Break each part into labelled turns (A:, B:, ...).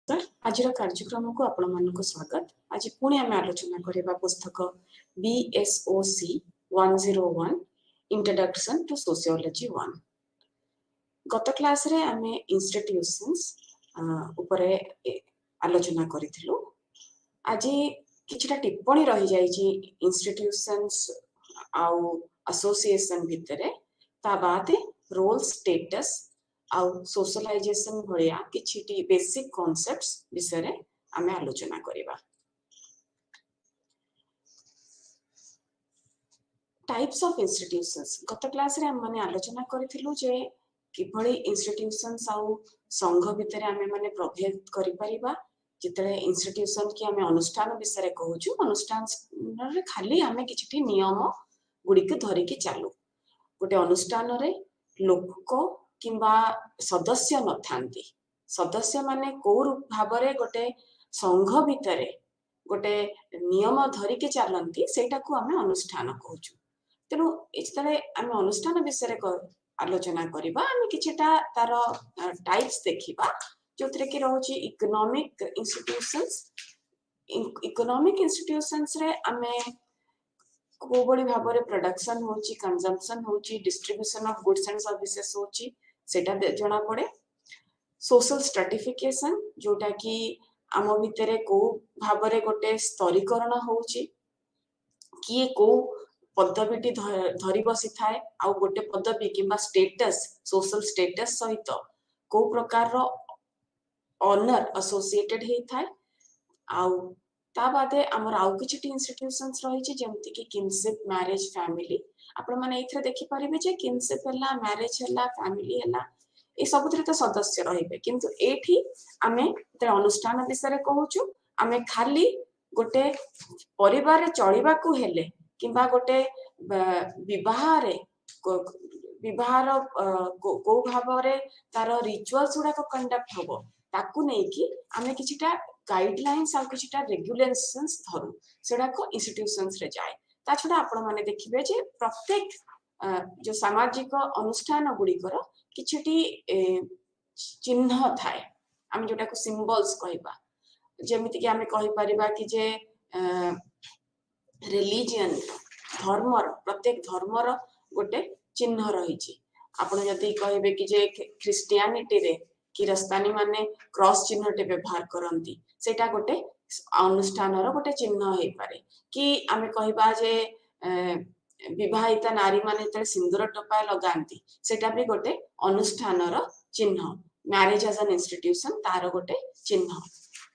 A: आज कार्यक्रम को आपण मानक स्वागत। आज पुणी आम आलोचना करबा पुस्तक BSOC 101 इंट्रोडक्शन टू सोशियोलॉजी 1। गत क्लास रे आमे इंस्टीट्यूशंस उपरे आलोचना करिथिलु। आज किछटा टिप्पणी रही जाइछि इंस्टीट्यूशंस आउ एसोसिएशन भितरे, ता बादे रोल स्टेटस आउ सोशलाइजेशन भलिया किछि बेसिक कॉन्सेप्ट्स विषय आमे आलोचना करिबा। टाइप्स ऑफ इंस्टीट्यूशंस गत क्लास रे हम माने आलोचना करिथिलु जे किभଳି इंस्टीट्यूशंस आउ संघ भितरे आमे माने प्रभेद करि परिबा। जितले इंस्टीट्यूशन कि आमे अनुष्ठान विषय कहूछु, अनुष्ठान रे खाली आमे किछि नियम गुडी के धरि के चालू। गोटे अनुष्ठान रे लोक किंबा सदस्य न थांती। सदस्य माने को भाबरे गोटे संघ भितरे गोटे नियम धरि के चालंती, सेटा को आमे अनुष्ठान कहूछु। तेनु इस्तरे आमे अनुष्ठान विषय आलोचना करिबा। आमे किछटा तार टाइप्स देखिबा, जोथरे कि रहउची इकोनॉमिक इंस्टीट्यूशंस। इकोनॉमिक इंस्टीट्यूशंस रे आमे को बड़ी भाबरे प्रोडक्शन होची, कंजम्पशन होची, distribution of goods and services होची, सेटा जना पड़े। सोशल स्ट्रेटिफिकेशन जोटा कि आम भितरे को भाबरे गोटे स्तरीकरण होची, किए को पदवीटी धरी बसी थाए आउ गोटे पदवी किंबा स्टेटस, सोशल स्टेटस सहित को प्रकार रो ऑनर एसोसिएटेड हे थाए। आउ ता बादे हमर आउ किछि इंस्टीट्यूशंस रही छि, जेमति कि किनशिप, मैरिज, फैमिली। आपण माने एथरे देखि परिबे जे किनशिप हला, मैरिज हला, फैमिली हला, ए सबुथरे तो सदस्य रहिबे। किंतु एठी आमे ते अनुष्ठान विषय कहूछु, आमे खाली गोटे परिवार चलिबा को हेले किंबा गोटे विवाहरे विवाहर को भाबरे तार रिचुअल्स गुडा को कंडक्ट होबो, ताकू नै कि आमे किछिटा गाइडलाइंस आ किछिटा रेगुलेशंस धरु, सेडा को इंस्टीट्यूशंस रे जाय। ता छडा आपण माने देखिबे जे प्रत्येक जो सामाजिक अनुष्ठान गुडी कर किछिटी चिन्ह थाए, आमे जोटा को सिंबल्स कहबा। जेमिति कि आमे कहि परिबा कि जे रिलीजियन धर्मर, प्रत्येक धर्मर गोटे चिन्ह रही छि। आपण जदि कहबे कि जे क्रिश्चियनिटी रे किरस्तानी माने क्रॉस चिन्ह टे व्यवहार करंती, सेटा गोटे अनुष्ठानर गोटे चिन्ह हे पारे। कि आमे कहबा जे विवाहिता नारी माने त सिंदूर टोपा लगांती, सेटा भी गोटे अनुष्ठानर चिन्ह। मैरिज एज एन इंस्टीट्यूशन तार गोटे चिन्ह।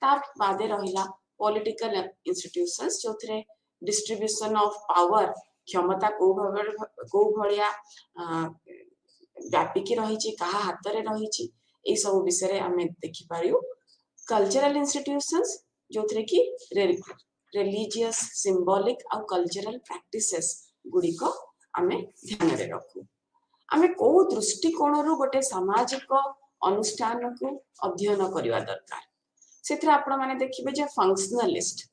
A: ता बादे रहिला पॉलिटिकल इंस्टीट्यूशंस, जोथरे डिस्ट्रीब्यूशन ऑफ पावर, क्षमता को भलिया व्यापिकी रही छि, कहा हाथ रे रही छि, ए सब विषय आमे देखि पारियो। कल्चरल इंस्टीट्यूशंस जोथरे कि रिलीजियस, सिंबॉलिक आ कल्चरल प्रैक्टिसेस गुडी को आमे ध्यान रे रखू। आमे को दृष्टिकोण रु गोटे सामाजिक अनुष्ठान को अध्ययन करिवा दरकार। सेथरा आपण माने देखिबे जे फंक्शनलिस्ट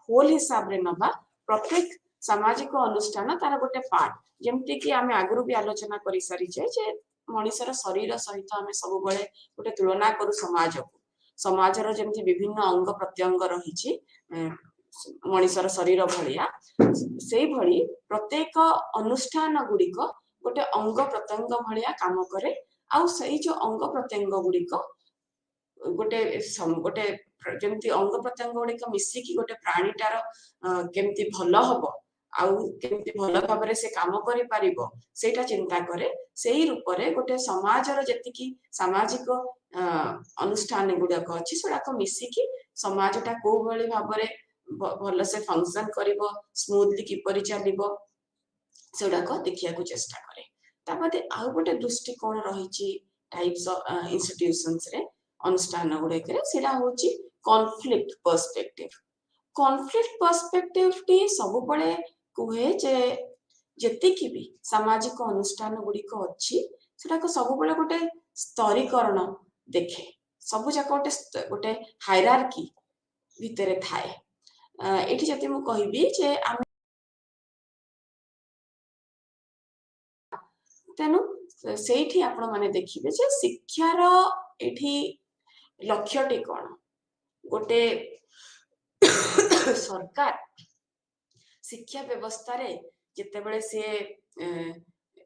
A: होल हिसाब रे नबा। प्रत्येक सामाजिक अनुष्ठान तार गोटे पार्ट, जेमति कि आमे आगरु भी आलोचना करि सारी जे मनुष्यर शरीर सहित आमे सब बळे गोटे तुलना करू समाज को। समाजर जेमति विभिन्न अंग प्रत्यंग रही छि मनुष्यर शरीर भलिया, सेही भली प्रत्येक अनुष्ठान गुडी को गोटे अंग प्रत्यंग भलिया काम करे। आउ सही जो अंग प्रत्यंग गुडी को गोटे गोटे जेमति अंग प्रत्यंग गुडी को मिसी कि गोटे प्राणीटार केमति भलो हबो आउ केमति भलो भाबरे से काम करि पारिबो, सेटा चिंता करे। सेही रूप रे गोटे समाजर जति कि सामाजिक अनुष्ठान गुडा को अछि, सेडा को मिसी कि समाजटा को भली भाबरे भलो से फंक्शन करिवो, स्मूथली कि परि चलिवो, सेडा को देखिया को चेष्टा करे। तापते आउ गोटे दृष्टिकोण रही छि टाइप्स ऑफ इंस्टीट्यूशंस रे अनुष्ठान गुडे करे, सेडा होछि कॉन्फ्लिक्ट पर्सपेक्टिव। कॉन्फ्लिक्ट पर्सपेक्टिव टी सब बळे कुहे जे जति कि भी सामाजिक अनुष्ठान गुडी को अछि, सेडा को सब बळे गोटे स्तरीकरण देखे। सब जाक गोटे हायरार्की भितरे थाए। एठी जति मु कहिबी जे तेणु सेठी आपण माने देखिबे जे शिक्षार एठी लक्ष्यटी कौन गोटे सरकार शिक्षा व्यवस्था रे जिते बड़े से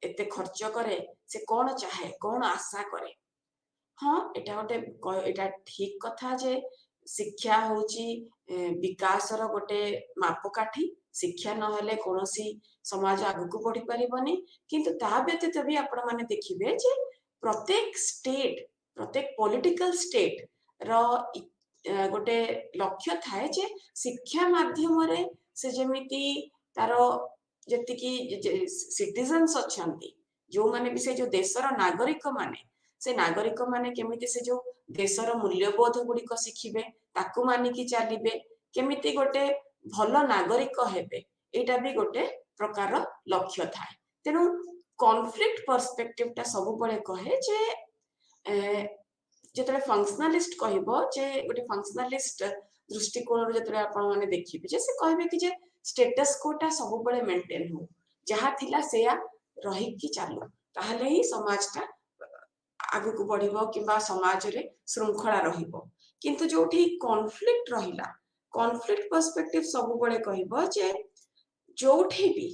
A: एते खर्च करे से कौन चाहे कौन आशा करे हाँ एटा गोटे एटा ठीक कथा जे शिक्षा होची विकासर गोटे मापकाठी शिक्षा नहले कोनोसी समाज आगु बढ़ी परिबनी किंतु ता व्यतीत भी आपण माने देखिबे जे प्रत्येक स्टेट प्रत्येक पॉलिटिकल स्टेट रो गोटे लक्ष्य थाए जे शिक्षा माध्यम रे से जेमिति तारो जति की सिटीजन्स अछंती जो माने भी से जो देशर नागरिक माने से नागरिक माने केमिति से जो देशर मूल्यबोध गुड़िक शिखिबे ताकू मानिकी चलिबे केमिति गोटे भल नागरिक हेबे एटा भी गोटे प्रकार लक्ष्य थाए तेणु कॉन्फ्लिक्ट पर्सपेक्टिव टा सब बळे कहे जे जेतले फंक्शनलिस्ट कहबो जे गोटे फंक्शनलिस्ट दृष्टिकोण जेतले आपण माने देखिबे जे से कहबे कि जे स्टेटस कोटा सब बळे मेंटेन हो जहा थिला सेया रही कि चालू ताहले ही समाजटा आगु को बढ़िबो किबा समाज रे श्रृंखला रहिबो किंतु जोठी कॉन्फ्लिक्ट रहिला कॉन्फ्लिक्ट पर्सपेक्टिव सब बळे कहबो जे जोठी भी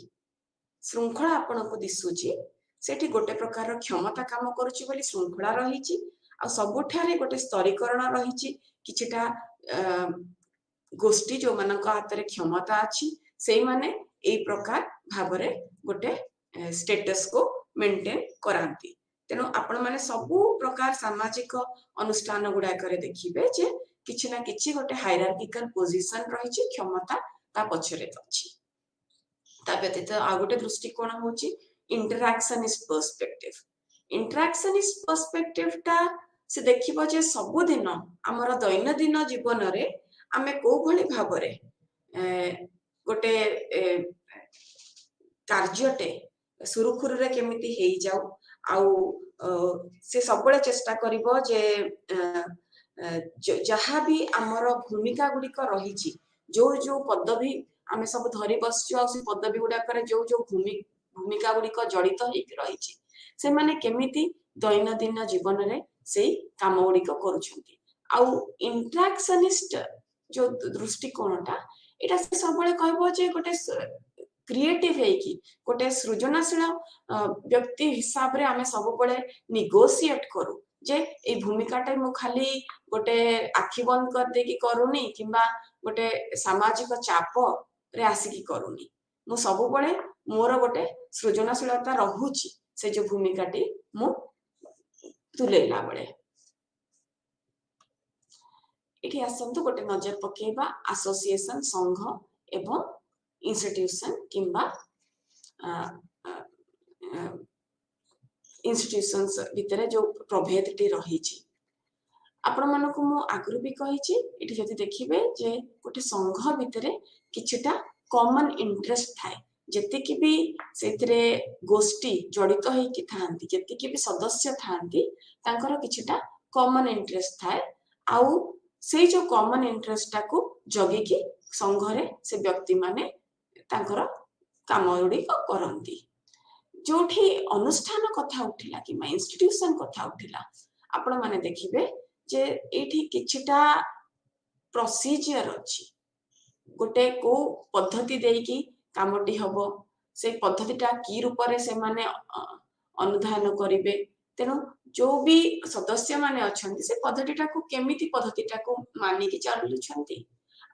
A: श्रृंखला आपण को दिसुची सेठी गोटे प्रकार क्षमता काम करूची बोली श्रृंखला रहिची आ सबुठारे गोटे स्तरीकरण रहिची किछटा गोष्ठी जो मानक हातरे क्षमता अछि सेई माने एई प्रकार भाबरे गोटे स्टेटस को मेंटेन करांती तेणु आपण माने सबु प्रकार सामाजिक अनुष्ठान गुडा करे देखिबे जे किछि ना किछि गोटे हायरार्किकल पोजीशन रहिछि क्षमता ता पछरे अछि ता व्यतीत आ गोटे दृष्टिकोण होछि इंटरैक्शनिस्ट पर्सपेक्टिव ता से देखिबो जे सबु दिन हमर दैनंदिन जीवन रे आमे को भली भाबरे गोटे कार्यटे सुरुखुरु रे केमिति हेई जाऊ आउ से सबले चेष्टा करिवो जे जहाँ भी आमर भूमिका गुड़िक रही जो जो पदवी आम सब धरी बसचु आ पदवी गुड़ाक जो जो भूमिका गुड़िक जड़ित रही से माने केमिति दैनंदिन जीवन रे से काम गुड़िक करुछंती आउ इंटरैक्शनिस्ट जो दृष्टिकोणटा एटा से सबले कहबो जे गोटे क्रिएटिव है कि गोटे सृजनशील व्यक्ति हिसाब रे आमे सब बळे निगोशिएट करू जे ए भूमिकाटा मु खाली गोटे आखि बंद कर दे कि करूनी किंबा गोटे सामाजिक चाप रे आसी कि करूनी मु सब बळे मोर गोटे सृजनशीलता रहुची से जो भूमिकाटी मु तुलेला बळे एठी आसंतु गोटे नजर पकेबा एसोसिएशन संघ एवं इंस्टीट्यूशन किंबा इंस्टीट्यूशंस भितरे जो प्रभेदटी रही आपण मानक मु आगु भी कही एठी जदि देखिबे जे गोटे संघ भितरे किछटा कॉमन इंटरेस्ट थाए जेतिकी भी सेतिरे गोष्ठी जड़ित होई कि थांती जेतिकी भी सदस्य थांती तांकर किछटा कॉमन इंटरेस्ट थाए आउ से जो कॉमन इंटरेस्ट टाको जगी कि संघ रे से व्यक्ति माने तांकर काम गुड़िक करती जोठी अनुष्ठान कथा उठिला कि इंस्टीट्यूशन कथा उठिला आपण माने देखिबे जे एठी किछटा प्रोसीजर अछि गोटे को पद्धति देकी कामटी हबो से पद्धतिटा की रूप रे से माने अनुधान करिवे तेनु जो भी सदस्य माने अछंती से पद्धतिटा को केमिति पद्धतिटा को मानि कि चालुछंती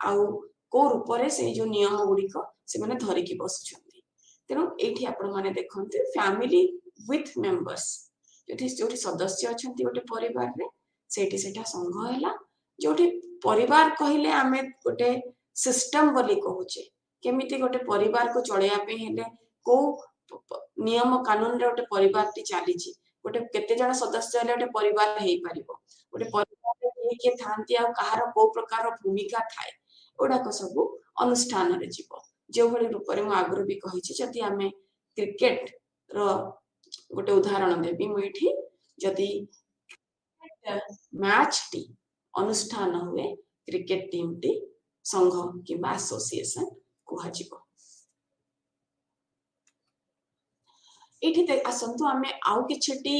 A: आउ को रूप रे से जो नियम गुड़िक से माने धरि कि बसुछंती तेनु एठी आपण माने देखंते फैमिली विथ मेंबर्स जोठी सदस्य अछंती गोटे परिवार रे सेठी सेठा संघ हैला जोठी परिवार कहिले आमे गोटे सिस्टम बोली कहूचे केमिति गोटे परिवार को चलेया पे हेले को नियम कानून रे गोटे परिवार टी चली गोटे केते जण सदस्य हेले गोटे परिवार हेई परिबो गोटे परिवार रे के थांती आ कहार को प्रकार भूमिका थाए ओडा को सब अनुष्ठान रे जीवो जो भली रूप रे मु आगु भी कहिछि जति आमे क्रिकेट रो गोटे उदाहरण देबी मु एठी जति मैच टी अनुष्ठान हुए क्रिकेट टीम टी संघ किंबा एसोसिएशन कुहाजिबो एठी आसंतु आमे आउ किछटी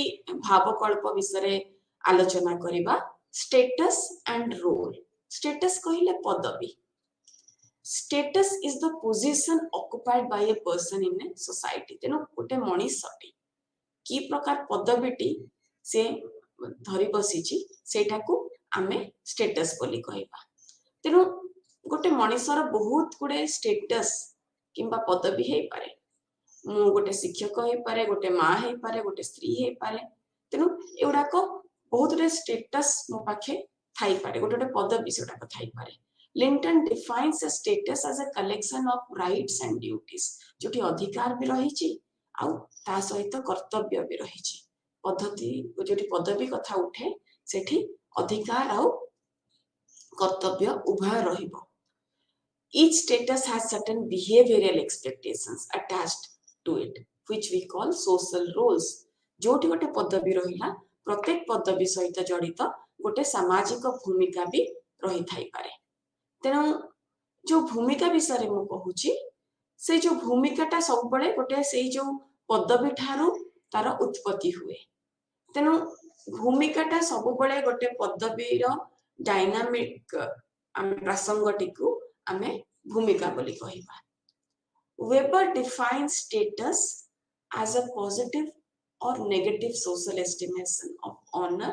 A: भावकल्प विषय आलोचना करिबा स्टेटस एंड रोल स्टेटस कहिले पदवी status is the position occupied by a person in a society तेनु गोटे मनीषटी की प्रकार पदवीटी से धरी बसीची सेठाकू आमे स्टेटस बोली कहबा तेनु गोटे मनीषर बहुत गुडे स्टेटस किंबा पदवी हे पारे मु गोटे शिक्षक हे पारे गोटे माँ हे पारे गोटे स्त्री हे पारे तेनु एउडा को बहुत गुडे स्टेटस मो पाखे थाई पारे गोटे गोटे पदवी सेटा को थाई पारे Linton defines a status as a collection of rights and duties जोटी अधिकार भी रही आउ ता सहित कर्तव्य भी रही पद्धति जोटी पदवी कथा उठे सेठी अधिकार आउ कर्तव्य उभय रहिबो each status has certain behavioral expectations attached to it which we call social roles जोटी गोटे पदवी रहिला प्रत्येक पदवी सहित जड़ित गोटे सामाजिक भूमिका भी रही थाई पारे तेणु जो भूमिका विषय मु कहूची से जो भूमिकाटा सब बड़े गोटे से जो पदवी ठारू तार उत्पत्ति हुए तेणु भूमिकाटा सब बड़े गोटे पदवीर डायनामिक प्रसंगटी को आमे भूमिका बोली कहबा Weber defines status as a positive or negative social estimation of honor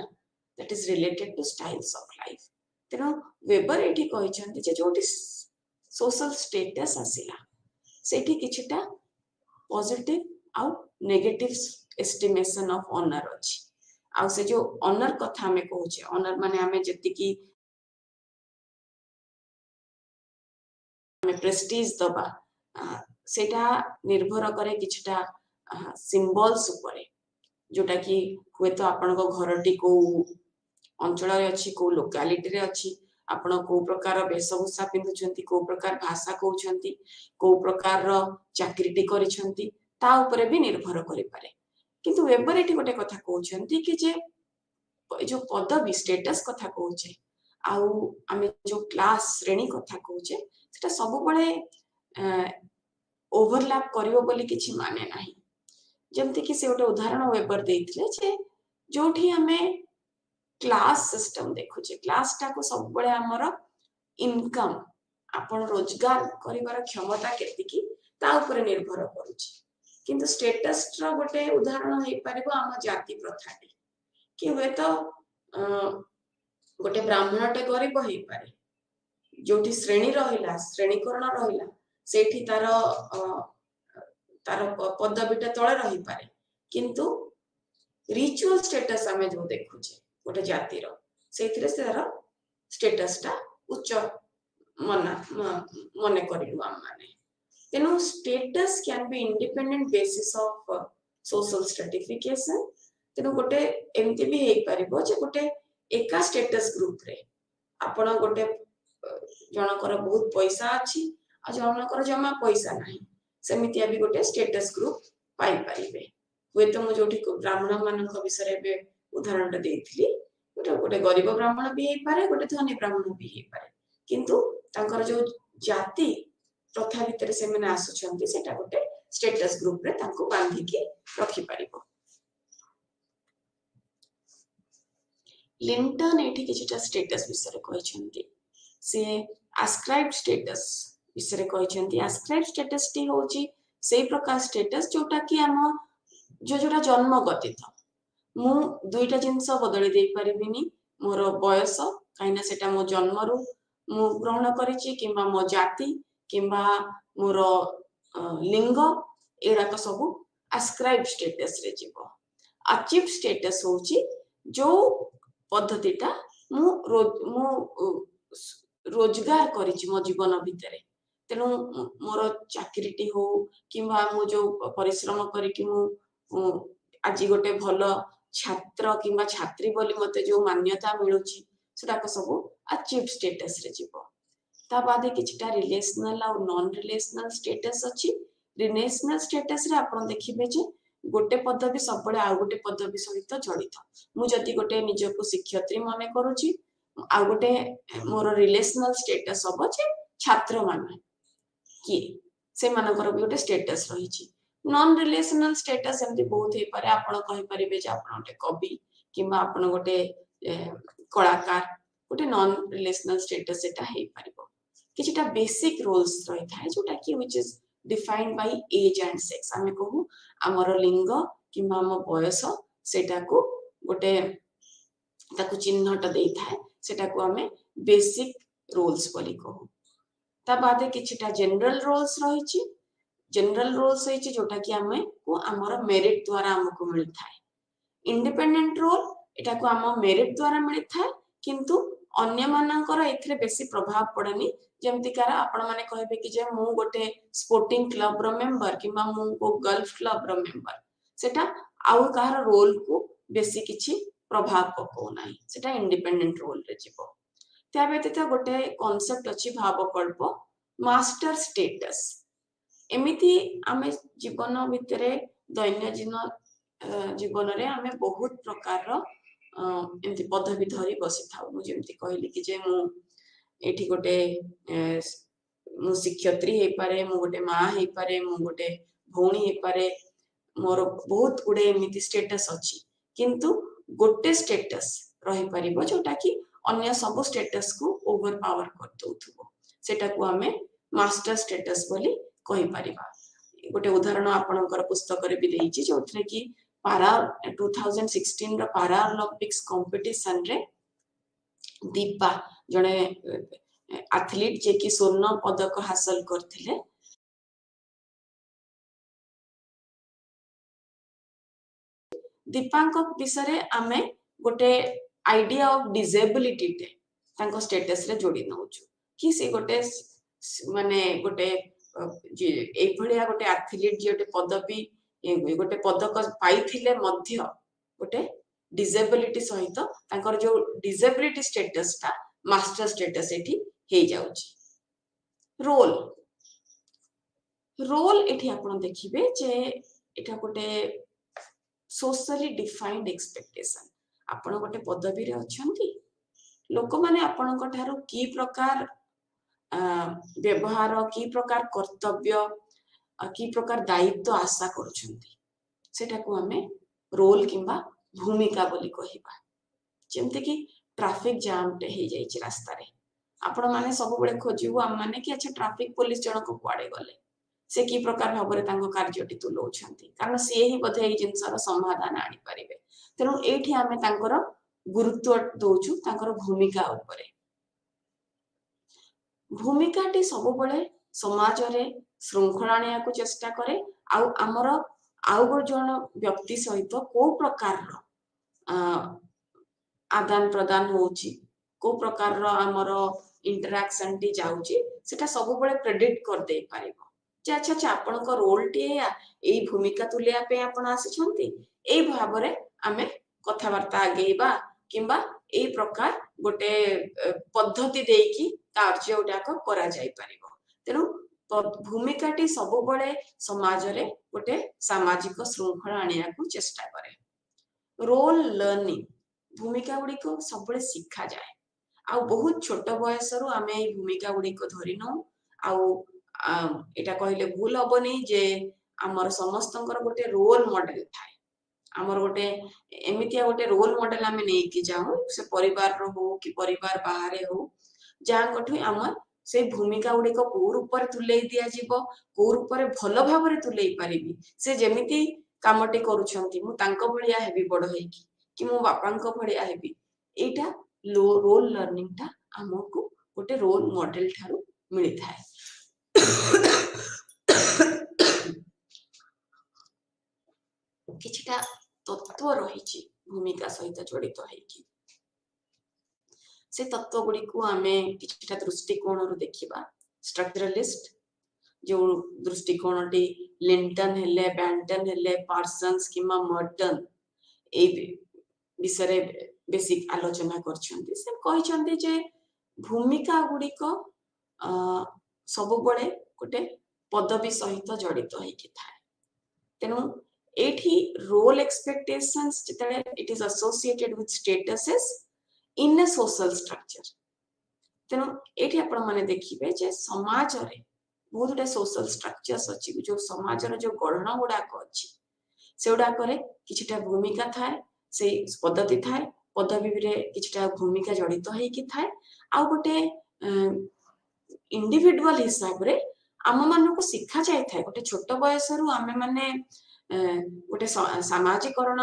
A: that is related to styles of life तेणु वेबर एठी कहिसंती जे जोटी सोशल स्टेटस आसिला सेठी किछटा पॉजिटिव आउ नेगेटिव एस्टिमेशन ऑफ ऑनर अछि आउ से जो ऑनर कथा हमें कहूचे ऑनर माने हमें जति की हमें प्रेस्टीज दबा सेटा निर्भर करे किछटा सिंबल्स ऊपर जोटा कि हुए तो आपन को घरटी को अंचल अच्छी को लोकालिटी रे अच्छी आपण को प्रकार वेशभूषा पिंधुछंती को प्रकार भाषा कहउछंती को प्रकार चाकरीटी करिछंती ता ऊपर भी निर्भर करि पारे किंतु वेबर एटी गोटे कथा कहउछंती कि जे जो पदवी स्टेटस कथा कहउछे आउ आमे जो क्लास श्रेणी कथा कहउछे सेटा सब बळे ओवरलैप करिवो बोली किछि माने नाही जेमति कि से गोटे उदाहरण वेबर देइथिले जे जोठी हमें क्लास सिस्टम देखुचे क्लास टा को सब बळे हमर इनकम आपण रोजगार करिवार क्षमता केति की ता ऊपर निर्भर करूची किंतु स्टेटस रा गोटे उदाहरण हे परिबो हम जाति प्रथाटी कि हुए तो गोटे ब्राह्मणटे गरीब हे पारे जोठी श्रेणी रहिला श्रेणीकरण रहिला सेठी तार तार पदवीटा तळे रहि पारे किंतु रिचुअल स्टेटस हमें जो देखुचे गोटे जातिर सेथिरे सेर स्टेटसटा उच्च मने करिलु हम माने तेनु status can be independent basis of social stratification तेनु गोटे एमती भी हे परिबो जे गोटे एका स्टेटस ग्रुप रे आपण गोटे जनकर बहुत पैसा अछि आ जनकर जमा पैसा नाही सेमिति अभी गोटे स्टेटस ग्रुप पाई परिबे हुए तो मु जोठी ब्राह्मण मानक विषय बे उदाहरण देइथिली गोटे गरीब ब्राह्मण भी हे पारे गोटे धनी ब्राह्मण भी हे पारे किंतु तांकर जो जाति प्रथा भितर से माने आसुछंती सेटा गोटे स्टेटस ग्रुप रे तांको बांधी के रखि परिबो लिंटन एठी किछटा स्टेटस विषय कहिसंती से ascribed स्टेटस विषय कहिसंती ascribed स्टेटस टी होची सेही प्रकार स्टेटस जोटा कि हम जो जोटा जन्म गतित मु दुईटा जिंस बदली दे परिबिनी मोर बयस काइना सेटा मो जन्मरु मु ग्रहण करिछि किंबा मो जाति किंबा मोर लिंग एडाक सब ascribed स्टेटस रे जीवो अचीव स्टेटस होची जो पद्धतिटा मु रोजगार करिछि मो जीवन भितरे तेनु मोर चाकरीटी हो किंबा मु जो परिश्रम करी कि मु आज गोटे भलो छात्र किंबा छात्री बोली मते जो मान्यता मिलुची सेटाक सब अचीव स्टेटस रे जीवो ता बादे किछटा रिलेशनल और नॉन रिलेशनल स्टेटस अछि रिलेशनल स्टेटस रे आपण देखिबे जे गोटे पदवी सबले आ गोटे पदवी सहित जड़ित मु जति गोटे निजको शिक्षयित्री माने करूची आ गोटे मोर रिलेशनल स्टेटस सब जे छात्र माने कि से मानकर भी गोटे स्टेटस रहिची नॉन रिलेशनल स्टेटस एमती बहुत हे पारे आपण कहि परिबे जे आपण गोटे कवि किंबा आपण गोटे कलाकार गोटे नॉन रिलेशनल स्टेटस एटा हे परिबो किछटा बेसिक रोल्स रही थाए जोटा कि which is defined by age and sex आमे कहू हमर लिंग किंबा हम बयस सेटा को गोटे ताकू चिन्हट देई थाए सेटा को हमें बेसिक रोल्स बोली कहू ता बादे किछटा जनरल रोल्स रही छी जनरल रोल्स है जोटा कि हमें को हमर मेरिट द्वारा हमको मिलता है इंडिपेंडेंट रोल एटा को हम मेरिट द्वारा मिलता है किंतु अन्य मानकर एथिरे बेसी प्रभाव पड़ेनी जेमति कार आपण माने कहबे कि जे मु गोटे स्पोर्टिंग क्लब रो मेंबर किबा मु को गोल्फ क्लब रो मेंबर सेटा आउ कहार रोल को बेसी किछि प्रभाव पको नाही सेटा इंडिपेंडेंट रोल रे जीवो त्या व्यतीत गोटे कांसेप्ट अछि भावकल्प मास्टर स्टेटस एमिति आमे जीवन भितरे दैनंदिन जीवन रे आमे बहुत प्रकार रो एमति पदवी धरी बसी थाउ मु जेमति कहली कि जे मु एठी गोटे मु शिक्षयत्री हे पारे मु गोटे मां हे पारे मु गोटे भौणी हे पारे मोर बहुत गुडे एमिति स्टेटस अछि किंतु गोटे स्टेटस रही परिबो जोटा कि अन्य सब स्टेटस को ओवर पावर कर दोथुबो सेटा को हमें मास्टर स्टेटस बोली कहि परिबा गोटे उदाहरण आपनकर पुस्तक रे भी देइछि जोथरे कि पारा 2016 रो पारा ओलंपिक्स कंपटीशन रे दीपा जने एथलीट जे कि स्वर्ण पदक हासिल करथिले दीपांक विषय आमे गोटे आइडिया ऑफ डिसेबिलिटी टे तांको स्टेटस रे जोड़ी नउछु कि से गोटे माने गोटे ए भलिया गोटे एथलीट जे गोटे पदवी गोटे पदक पाइथिले मध्य गोटे डिसेबिलिटी सहित तांकर जो डिसेबिलिटी स्टेटस ता मास्टर स्टेटस एठी हे जाउची रोल रोल एठी आपण देखिबे जे एठा गोटे सोशली डिफाइंड एक्सपेक्टेशन आपण गोटे पदवी रे अछंती लोक माने आपण को थारो की प्रकार व्यवहार की प्रकार कर्तव्य की प्रकार दायित्व आशा करूछंती सेटा को हमें रोल किंबा भूमिका बोली कहिबा जेमते कि ट्रैफिक जाम टे हे जाई छि रास्ता रे आपण माने सब बळे खोजिबो हम माने कि अच्छा ट्रैफिक पुलिस जण को कुआडे गले से की प्रकार भाबरे तांको कार्यटी तुलौछंती कारण से ही बधे ए जिंसर समाधान आनी परिबे तेनु एठी हमें तांकर गुरुत्व दोछु तांकर भूमिका ऊपर भूमिकाटी सब बळे समाज रे श्रृंखला आनिया को चेष्टा करे आउ हमर आउ गो जण व्यक्ति सहित को प्रकार आदान प्रदान होउची को प्रकार रो हमर इंटरैक्शन टी जाउची सेटा सब बळे प्रेडिक्ट कर दे पारिबो जे अच्छा अच्छा आपण को रोल टी ए भूमिका तुलिया पे आपण आसी छंती ए भाबरे आमे कथा वार्ता आगेबा किंबा ए प्रकार गोटे पद्धति देकी कार्य उडाक करा जाई परिबो तेनु भूमिकाटी सब बळे समाज रे गोटे सामाजिक श्रृंखला आनिया को चेष्टा करे रोल लर्निंग भूमिका गुडी को सब बळे सिखा जाए आ बहुत छोट बयस रु आमे ए भूमिका गुडी को धरि न आ एटा कहले भूल हबनी जे हमर समस्तंकर गोटे रोल मॉडल थाए हमर गोटे एमितिया गोटे रोल मॉडल आमे नै कि जाऊ से परिवार रो हो कि परिवार बाहर हो जा कठु हमर से भूमिका गुडी को कोर ऊपर तुलै दिया जीवो कोर ऊपर भलो भाबरे तुलै परिबी से जेमिति कामटी करूछंती मु तांको भलिया हेबी बड होई कि मु बापांको भलिया हेबी एटा रोल लर्निंग ता हमको गोटे रोल मॉडल थारु मिली थाए किछटा तत्व रही भूमिका सहित जड़ित होइकी से तत्व गुडी को हमें किछटा दृष्टिकोण रु देखिबा स्ट्रक्चरलिस्ट जो दृष्टिकोण टी लिंटन हेले बैंटन हेले पार्सन्स किमा मर्टन ए विषय बेसिक आलोचना करछंती से कहिछंती जे भूमिका गुडी को सब बळे गोटे पदवी सहित जड़ित होइकी थाए तेनु एठी रोल एक्सपेक्टेशंस जितले it is associated with statuses in a social structure तेनु एठी आपण माने देखिबे जे समाज रे बहुत गुटे सोशल स्ट्रक्चर्स अच्छी जो समाजर जो गढ़ण गुड़ाक अच्छी से गुड़ाकर किछिटा भूमिका थाए से पद्धति थाए पदवी रे किछिटा भूमिका जड़ित होइकी थाए आ गोटे इंडिविजुअल हिसाब रे आम मानक शिखा जाए थाए गोटे छोट बयस रु आमे माने गोटे सामाजिकरण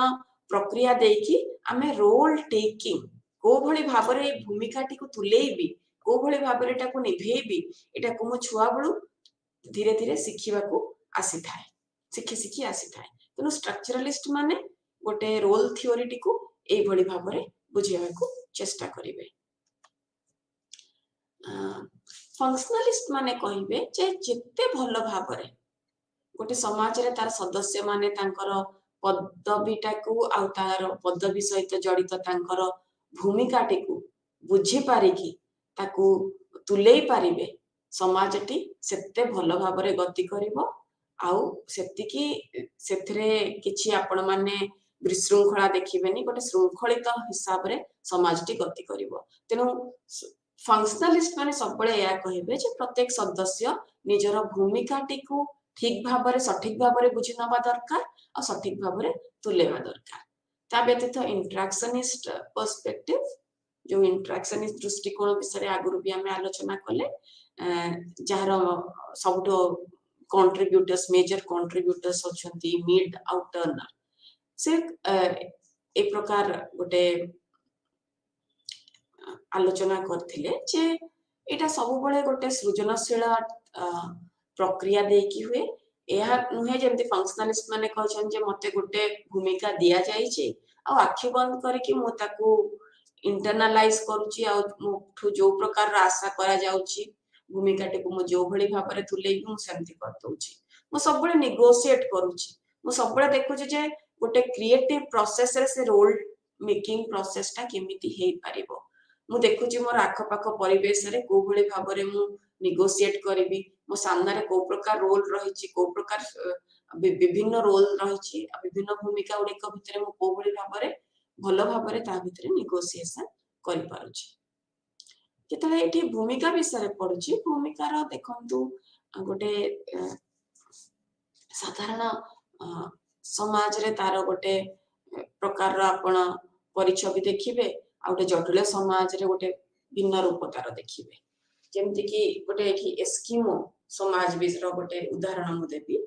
A: प्रक्रिया देकी आमे रोल टेकिंग को भली भाबरे भूमिका टी को तुलेबी को भली भाबरे टाको निभेबी एटा को मो छुआ बळु धीरे धीरे शिखिबा को आसी थाए शिखी आसी थाए तेणु स्ट्रक्चरलिस्ट माने गोटे रोल थियोरी टी को ए भली भाबरे बुझेबा को चेष्टा करिवे फंक्शनलिस्ट माने कहिबे जे जेते भलो भाबरे गोटे समाज रे तार सदस्य माने तांकर पदवीटा को आ तार पदवी सहित जड़ित तांकर भूमिकाटी को बुझी पारिकी ताकू तुलेई पारिबे समाजटी सेते भलो भाबरे गति करिवो आउ सेतिकी सेथरे किछि आपण माने विशृंखला देखिबेनी गोटे श्रृंखलित हिसाब रे समाजटी गति करिवो तेनु फंक्शनलिस्ट माने सबले या कहिबे जे प्रत्येक सदस्य निजर भूमिकाटी को ठीक भाबरे सठिक भाबरे बुझी नबा दरकार और सठिक भाबरे तुलेबा दरकार ता व्यतीत इंटरैक्शनिस्ट पर्सपेक्टिव जो इंटरैक्शनिस्ट दृष्टिकोण विषय आगुरु भी हमें आलोचना कले जार सबटो कंट्रीब्यूटर्स मेजर कंट्रीब्यूटर्स होचंती मिड आउट टर्नर से ए प्रकार गोटे आलोचना करथिले जे एटा सब बळे गोटे सृजनशील प्रक्रिया देकी हुए एहा नुहे जेमति फंक्शनलिस्ट माने कहछन जे मते गोटे भूमिका दिया जाई छै आ आखि बंद करके मो ताकू इंटरनलाइज करूची आ मोठू जो प्रकार आशा करा जाउची भूमिका टे को मो जो भली भाबरे तुलेई मु सेमति कर दउची मो सब बळे नेगोशिएट करूची मो सब बळे देखुची जे गोटे क्रिएटिव प्रोसेस रे से रोल मेकिंग प्रोसेस टा केमिति हेई पारिबो मु देखुची मोर आख पाख परिवेश रे को भली भाबरे मु नेगोशिएट करबी मो सामने रे को प्रकार रोल रहिची को प्रकार विभिन्न रोल रहिची विभिन्न भूमिका उडे को भितरे मु को भली भाबरे भलो भाबरे ता भितरे नेगोशिएशन करि पारुची जेतले एठी भूमिका विषय पडुची भूमिका रो देखंतु गोटे साधारण समाज रे तार गोटे प्रकार आपण परिचय देखिबे आ गोटे जटिल समाज रे गोटे भिन्न रूप तार देखिबे जेमति कि गोटे एठी एस्किमो समाज विषय गोटे उदाहरण मु देबी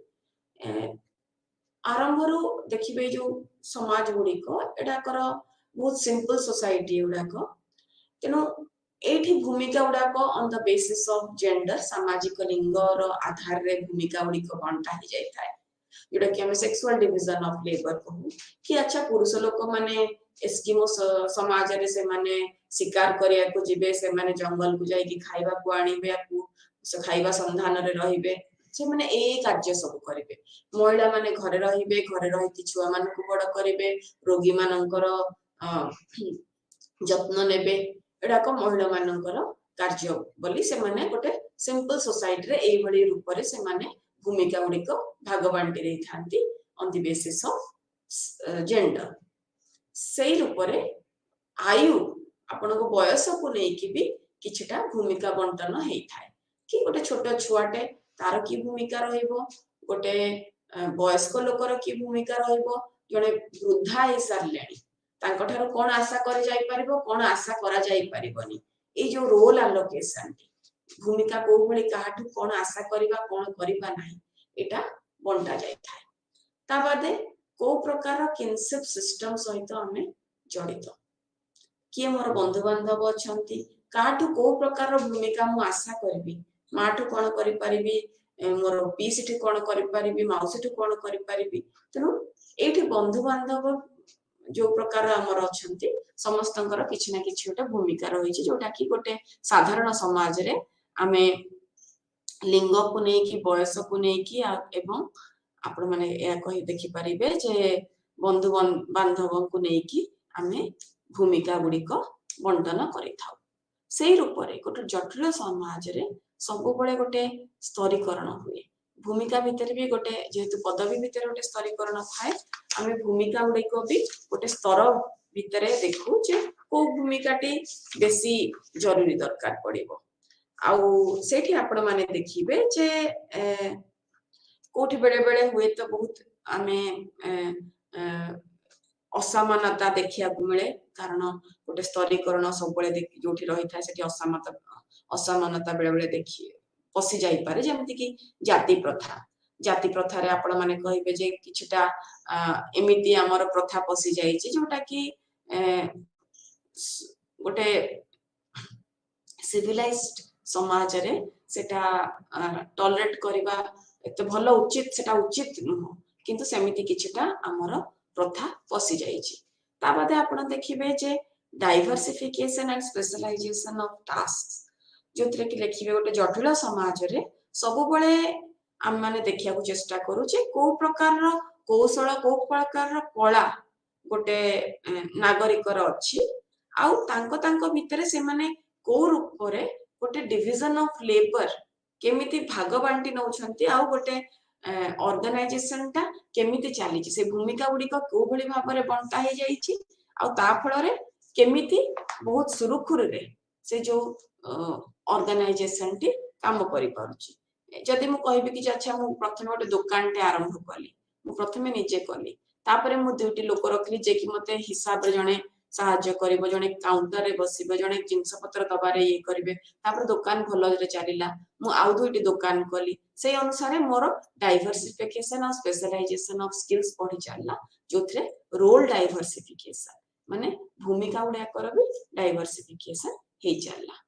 A: आरंभ रु देखिबे जो समाज गुडी को एडा कर बहुत सिंपल सोसाइटी उडा को तेनो एठी भूमिका उडा को on the basis of gender सामाजिक लिंग रो आधार रे भूमिका उडी को बंटा ही जाय थाए जेडा कि हम सेक्सुअल डिवीजन ऑफ लेबर कहू कि अच्छा पुरुष लोक माने एस्किमो समाज रे से माने शिकार करिया को जिबे से माने जंगल को जाई कि खाइबा को आनिबे को से खाइबा संधान रे रहिबे से माने ए कार्य सब करिवे महिला माने घरे रहिबे घरे रहि कि छुआ मान को बड़ करिवे रोगी मानकर जत्न नेबे एडा को महिला मानकर कार्य बोली से माने गोटे सिंपल सोसाइटी रे एई भली रूप रे से माने भूमिका गुडी को भाग बांटी रे थांती on the basis of gender सेई रूप रे आयु आपण को बयस को नै कि भी किछटा भूमिका बंटन हेई थाए कि गोटे छोट छुआटे तार की भूमिका रहिबो गोटे वयस्क लोकर की भूमिका रहिबो जने वृद्धा हे सारलेनी तांको ठारो कोन आशा करि जाई परिबो कोन आशा करा जाई परिबोनी ए जो रोल एलोकेशन भूमिका को भली काहाठू कोन आशा करिबा कोन करिबा नाही एटा बंटा जाई थाए ता बादे को प्रकार किनशिप सिस्टम सहित हमें जड़ित किए मोर बंधु बांधव अछंती काहाठू को प्रकार भूमिका मु आशा करबी माठू कोन करि परिबी मोर पीसिठी कोन करि परिबी माउसिठी कोन करि परिबी तनो एठी बंधु बांधव जो प्रकार हमर अछंती समस्तंकर किछि ना किछि ओटा भूमिका रही छि जोटा कि गोटे साधारण समाज रे आमे लिंग को नै कि बयस को नै कि एवं आपण माने या कहि देखि परिबे जे बंधु बांधव को नै कि आमे भूमिका गुडी को बंटन करि थाउ सेही रूप रे गोटे जटिल समाज रे सब बळे गोटे स्तरीकरण हुए भूमिका भितर भी गोटे जेहेतु पदवी भितर गोटे स्तरीकरण थाए आमे भूमिका गुडी को भी गोटे स्तर भितर देखु जे को भूमिकाटी बेसी जरूरी दरकार पड़िबो आउ सेठी आपण माने देखिबे जे कोठी बेले बेले हुए तो बहुत आमे असमानता देखिया मिले कारण गोटे स्तरीकरण सब जो रही था सेठी असमानता बेले बेले देखिए पशि जाई पारे जेमति कि जाति प्रथा रे आपण माने कहिबे जे किछटा एमिति हमर प्रथा पशि जाईछि जोटा कि गोटे सिविलाइज्ड समाज रे सेटा टॉलरेट करबा एते भलो उचित सेटा उचित नुह किंतु सेमिति किछटा हमर प्रथा पशि जाईछि ता बादे आपण देखिबे जे diversification and specialisation of task जोथरे कि लेखिबे गोटे जटिल समाज रे सब बळे हम माने देखिया को चेष्टा करू जे को प्रकार रो कौशल को प्रकार रो कला गोटे नागरिक रो अछि आउ तांको भितरे से माने को रूप रे गोटे डिविजन ऑफ लेबर केमिति भाग बांटी नउछंती आउ गोटे ऑर्गेनाइजेशन ता केमिति चालीछि से भूमिका गुडी को को भली भाबरे बंटा हे जाईछि आउ ता फल रे केमिति बहुत सुरुखुर रे से जो ऑर्गेनाइजेशन टी काम करि पारुछि जदि मु कहबी कि अच्छा मु प्रथमे गोटे दुकान टे आरंभ कली मु प्रथमे निजे कली तापरे मु दुटी लोक रखली जे कि मते हिसाब रे जणे साहाय्य करिवो जणे काउंटर रे बसिबो जणे जिंस पत्र दबारे ये करिवे तापर दुकान भलो रे चलिला मु आउ दुटी दुकान कली से अनुसार मोर डाइवर्सिफिकेशन और स्पेशलाइजेशन ऑफ स्किल्स पढी चलला जोथरे रोल डाइवर्सिफिकेशन माने भूमिका उडा करबी डाइवर्सिफिकेशन हे चलला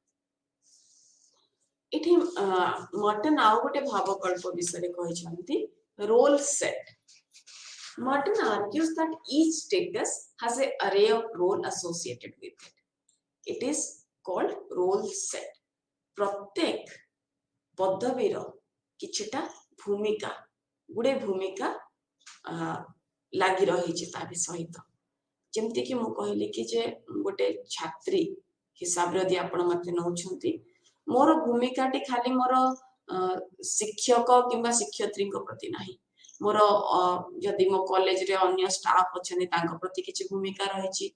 A: इठी मर्टन आउ गोटे भावकल्प विषय कहिसंती role set Martin argues that each status has an array of role associated with it. It is called role set. प्रत्येक पदवीर किछटा भूमिका गुडे भूमिका लागि रही ता सहित जेमति कि मु कहली कि जे गोटे छात्री हिसाब रे आपण मते नउछंती मोर भूमिका टी खाली मोर शिक्षक किंबा शिक्षयित्री को प्रति नाही मोर जदि मो कॉलेज रे अन्य स्टाफ अछनी तांको प्रति किछि भूमिका रहिछि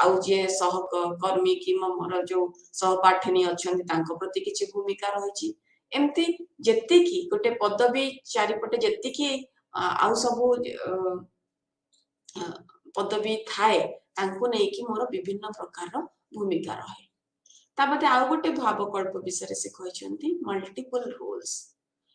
A: आउ जे सहकर्मी कि मोर जो सहपाठिनी अछनी तांको प्रति किछि भूमिका रहिछि एमती जेते कि गोटे पदवी चारिपटे जेते कि आउ सब पदवी थाए तांको नै कि मोर विभिन्न प्रकार भूमिका रहे ताबते आउ गोटे भावकल्प विषय से कहिसंती multiple roles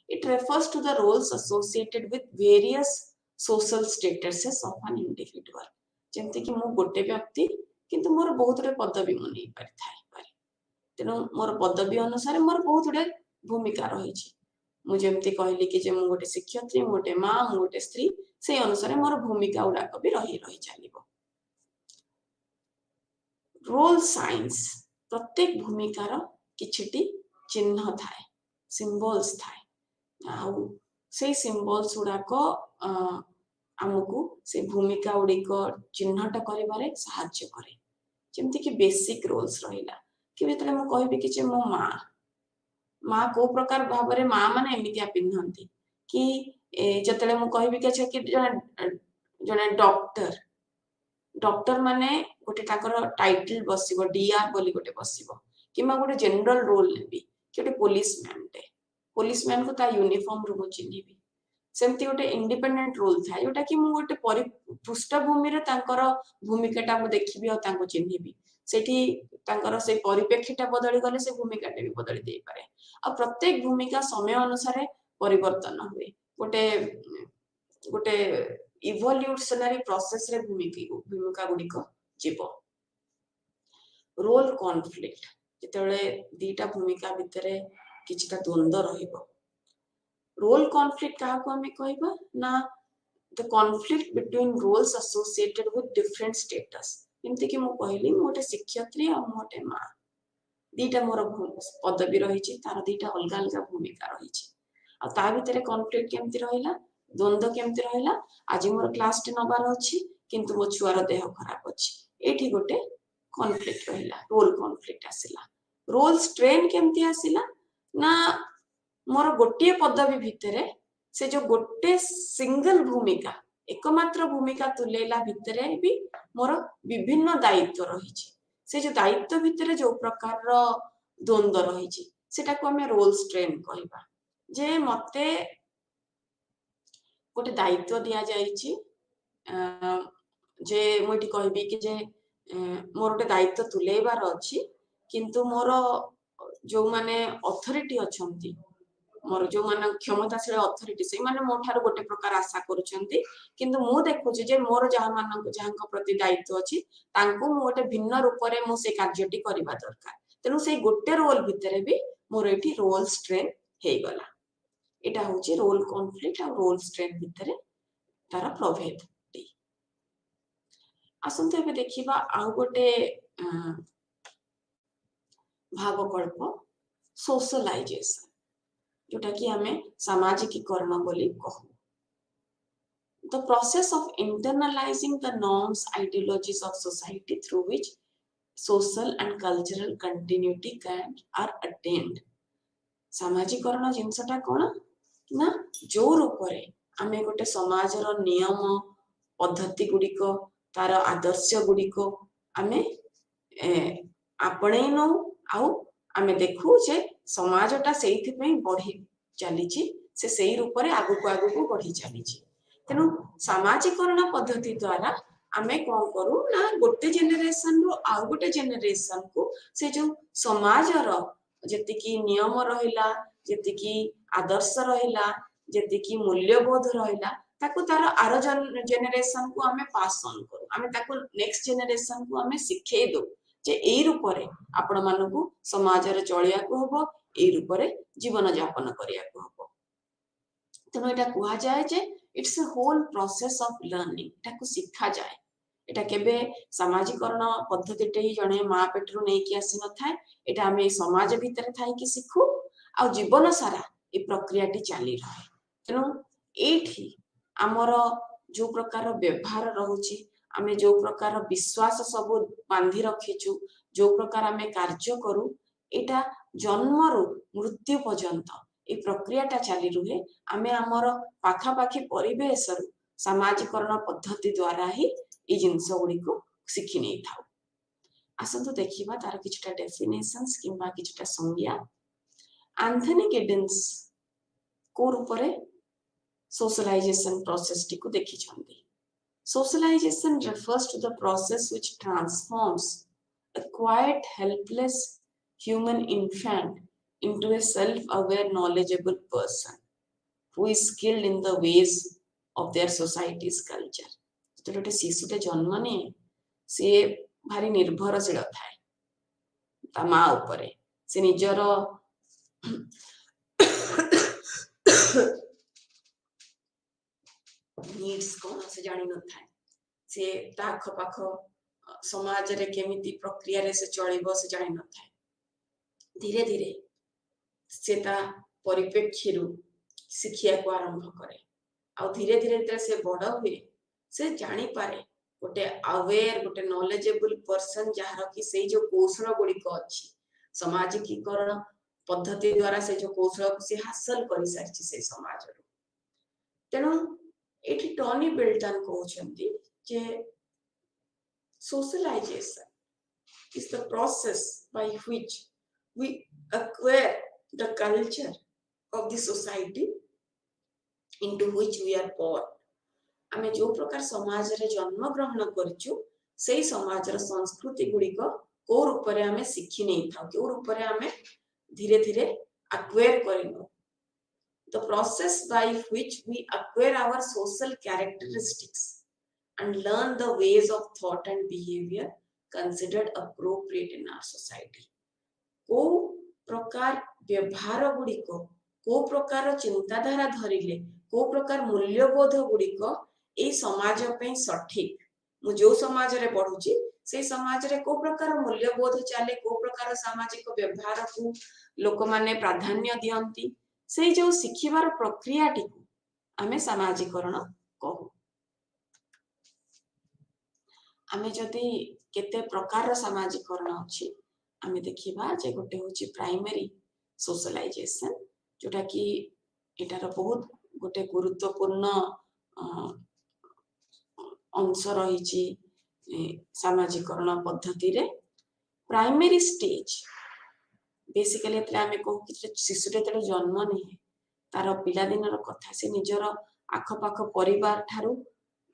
A: It refers to the roles associated with various social statuses of an individual. जेमते कि मु गोटे व्यक्ति किंतु मोर बहुत रे पदवी मु नै पारि थाई पारि तेनो मोर पदवी अनुसार मोर बहुत रे भूमिका रही छि मु जेमते कहली कि जे मु गोटे शिक्षयित्री मु गोटे मां मु गोटे स्त्री से अनुसार मोर भूमिका उडा को भी रही चलिबो रोल साइंस प्रत्येक भूमिकार किछिटी चिन्ह थाए सिंबल्स थाए आउ से सिंबल्स उडा को हमकु से भूमिका उडी को चिन्हट करिबारे सहाय्य करे जेमति कि बेसिक रोल्स रहिला कि बेतले मु कहबी कि जे मो मां को प्रकार भाबरे मां माने एमितिया पिन्हंती कि जतले मु कहबी कि जने डॉक्टर माने गोटे ताकर टाइटल बसिबो डीआर बोली गोटे बसिबो किमा गोटे जनरल रोल नेबी कि गोटे पुलिसमैन को ता यूनिफॉर्म रो चिन्हिबी सेमती गोटे इंडिपेंडेंट रोल था जोटा कि मु गोटे पृष्ठभूमि रे तांकर भूमिकाटा मु देखिबी और तांको चिन्हिबी सेठी तांकर से परिप्रेक्षीटा बदली गले से भूमिकाटा भी बदली देई पारे आ प्रत्येक भूमिका समय अनुसार परिवर्तन हुए गोटे इवोल्यूशनरी प्रोसेस रे भूमिका गुडी को जीवो रोल कॉन्फ्लिक्ट जेतेले दीटा भूमिका भितरे किछटा द्वंद्व रहिबो रोल कॉन्फ्लिक्ट का को हमें कहबा ना the conflict between roles associated with different status जेमति कि मु कहली मोटे शिक्षयित्री और मोटे मां दीटा मोर पदवी रही छि तार दीटा अलग अलग भूमिका रही छि आ ता भितरे कॉन्फ्लिक्ट केमति रहिला द्वंद्व केमति रहिला आज मोर क्लास टे नबार अछि किंतु मो छुआर देह खराब अछि एठी गोटे कॉन्फ्लिक्ट रहिला रोल कॉन्फ्लिक्ट आसिला रोल स्ट्रेन केमति आसिला ना मोर गोटे पदवी भितरे से जो गोटे सिंगल भूमिका एकमात्र भूमिका तुलेला भितरे भी मोर विभिन्न दायित्व रही छि से जो दायित्व भितरे जो प्रकार रो द्वंद्व रही सेटा को आमे रोल स्ट्रेन कहबा जे मते गोटे दायित्व दिया जाइछि जे मुठी कहबी कि जे मोर गोटे दायित्व तुलेबार अछि किंतु मोर जो माने अथॉरिटी अछंती मोर जो मान क्षमताशील अथॉरिटी से माने मोठार गोटे प्रकार आशा करूछंती किंतु मु देखुछि जे मोर जहां प्रति दायित्व अछि तांको मु गोटे भिन्न रूप रे मु से कार्यटी करिबा दरकार तेनु से गोटे रोल भितरे भी मोर एठी रोल स्ट्रेन हे गला एटा होछि रोल कॉन्फ्लिक्ट और रोल स्ट्रेन भितरे तार प्रभेद आसंते एबे देखिबा आ गोटे भावकल्प सोशलाइजेशन जोटा कि हमें सामाजिकीकरण बोली कहू the process of internalizing the norms ideologies of society through which social and cultural continuity can are attained सामाजिकरण जिनसटा कोन ना जो रूप रे आमे गोटे समाजर नियम पद्धति गुडी को तार आदर्श गुडी को आमे आपणे नो आउ आमे देखू जे समाजटा सेइथि पई बढ़ी चलीची से सेही रूप रे आगु को बढ़ी चलीची तेनु सामाजिकरण पद्धति द्वारा आमे कोन करू ना गोटे जेनरेशन रो आ गोटे जेनरेशन को से जो समाजर जति की नियम रहिला जति की आदर्श रहिला जति की मूल्यबोध रहिला ताकू तार आरो जेनरेशन को आमे पास ऑन करू आमे ताकू नेक्स्ट जेनरेशन को आमे सिखे दो जे एई रूप रे आपण मानकू समाज रे चलिया को हबो एई रूप रे जीवन यापन करिया को हबो तनो एटा कुहा जाय जे it's a whole process of learning ताकू सिखा जाय एटा केबे सामाजिकरण पद्धति टे जणे मा पेटरू नै कि आसी न थाय एटा हमें समाज भीतर थाई कि सिखू आ जीवन सारा ए प्रक्रिया टी चाली रहे तनो एठी हमर जो प्रकार व्यवहार रहुची आमे जो प्रकार विश्वास सब बांधी रखिचु जो प्रकार आमे कार्य करू एटा जन्मरू मृत्यु पर्यंत ए प्रक्रियाटा चाली रुहे आमे हमर पाखा पाखी परिवेश रु सामाजिकरण पद्धति द्वारा ही ए जिंस गुडी को सिखि नै थाउ आसंतो देखिबा तार किछटा डेफिनेशंस किबा किछटा संज्ञा एंथनी गिडेंस को ऊपर सोशलाइजेशन प्रोसेस टी को देखि छंदी socialization refers to the process which transforms a quiet helpless human infant into a self-aware knowledgeable person who is skilled in the ways of their society's culture तो गोटे शिशुटे जन्म ने से भारी निर्भरशील थाए ता माँ उपरे से निजर नीड्स को से जानि न थाए से ताख पाख समाज रे केमिति प्रक्रिया रे से चलिबो से जानि न थाए धीरे धीरे से ता परिप्रेक्ष्य रु शिक्षा को आरंभ करे आ धीरे धीरे से बड़ हुए से जानी पारे गोटे अवेयर गोटे नॉलेजेबल पर्सन जहार कि से जो कौशल गुडी को अछि सामाजिकीकरण पद्धति द्वारा से जो कौशल को से हासिल करि सारछि से समाज रो तेनु एठी टॉनी बेल्टन कहउछंती जे socialization is the process by which we acquire the culture of the society into which we are born आमे जो प्रकार समाज रे जन्म ग्रहण करछु सेही समाज रे संस्कृति गुडी को रूप रे आमे सिखि नै थाउ के रूप रे आमे धीरे धीरे acquire करिनो the process by which we acquire our social characteristics and learn the ways of thought and behavior considered appropriate in our society को प्रकार व्यवहार गुडी को प्रकार चिंताधारा धरिले को प्रकार मूल्यबोध गुडी को ए समाज पे सठिक मु जो समाज रे पढुची से समाज रे को प्रकार मूल्यबोध चाले को प्रकार सामाजिक व्यवहार को लोक माने प्राधान्य दियंती से जो शिखिबार प्रक्रिया टी आमे सामाजिकरण कहू आमे जदि केते प्रकार सामाजिकरण अछि आमे देखिबा जे गोटे होची प्राइमरी सोशलाइजेशन जोटा कि एटार बहुत गोटे गुरुत्वपूर्ण अंश रहिची सामाजिकरण पद्धति रे प्राइमरी स्टेज बेसिकली आम कहू कि शिशुटे जो जन्म नहीं तार पिलादिन कथा से निजर आखपाख परिवार ठारू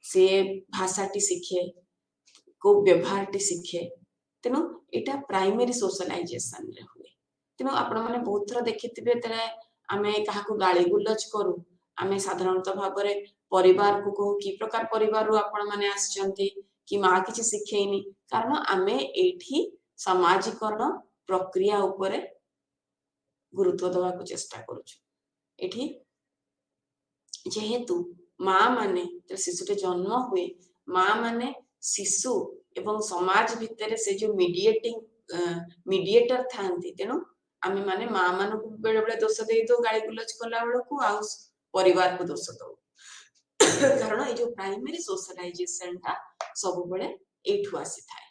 A: से भाषाटी शिखे को व्यवहारटी शिखे तेणु यहाँ प्राइमरी सोशलाइजेशन रे हुए तेणु आपण मैंने बहुत थर देखिथे आम क्या गाड़ी गुलज करूँ आम साधारणतः भाव में परिवार को कहू कि प्रकार परिवार आपण मैंने आसचंती कि माँ किसी शिखेनी कारण आम एठी सामाजिकरण प्रक्रिया उपरे गुरुत्व दवा को चेष्टा करुछु एठी जेहेतु माँ माने शिशुटे जन्म हुए माँ माने शिशु एवं समाज भितर से जो मीडिएटर थांती तेणु आम माने माँ मान को बेले बेले दोष दे दो गाड़ी गुलज कला बेलू आ परिवार को दोष दो कारण ये जो प्राइमरी सोशलाइजेशन टा सब बेले एठू आसी थाए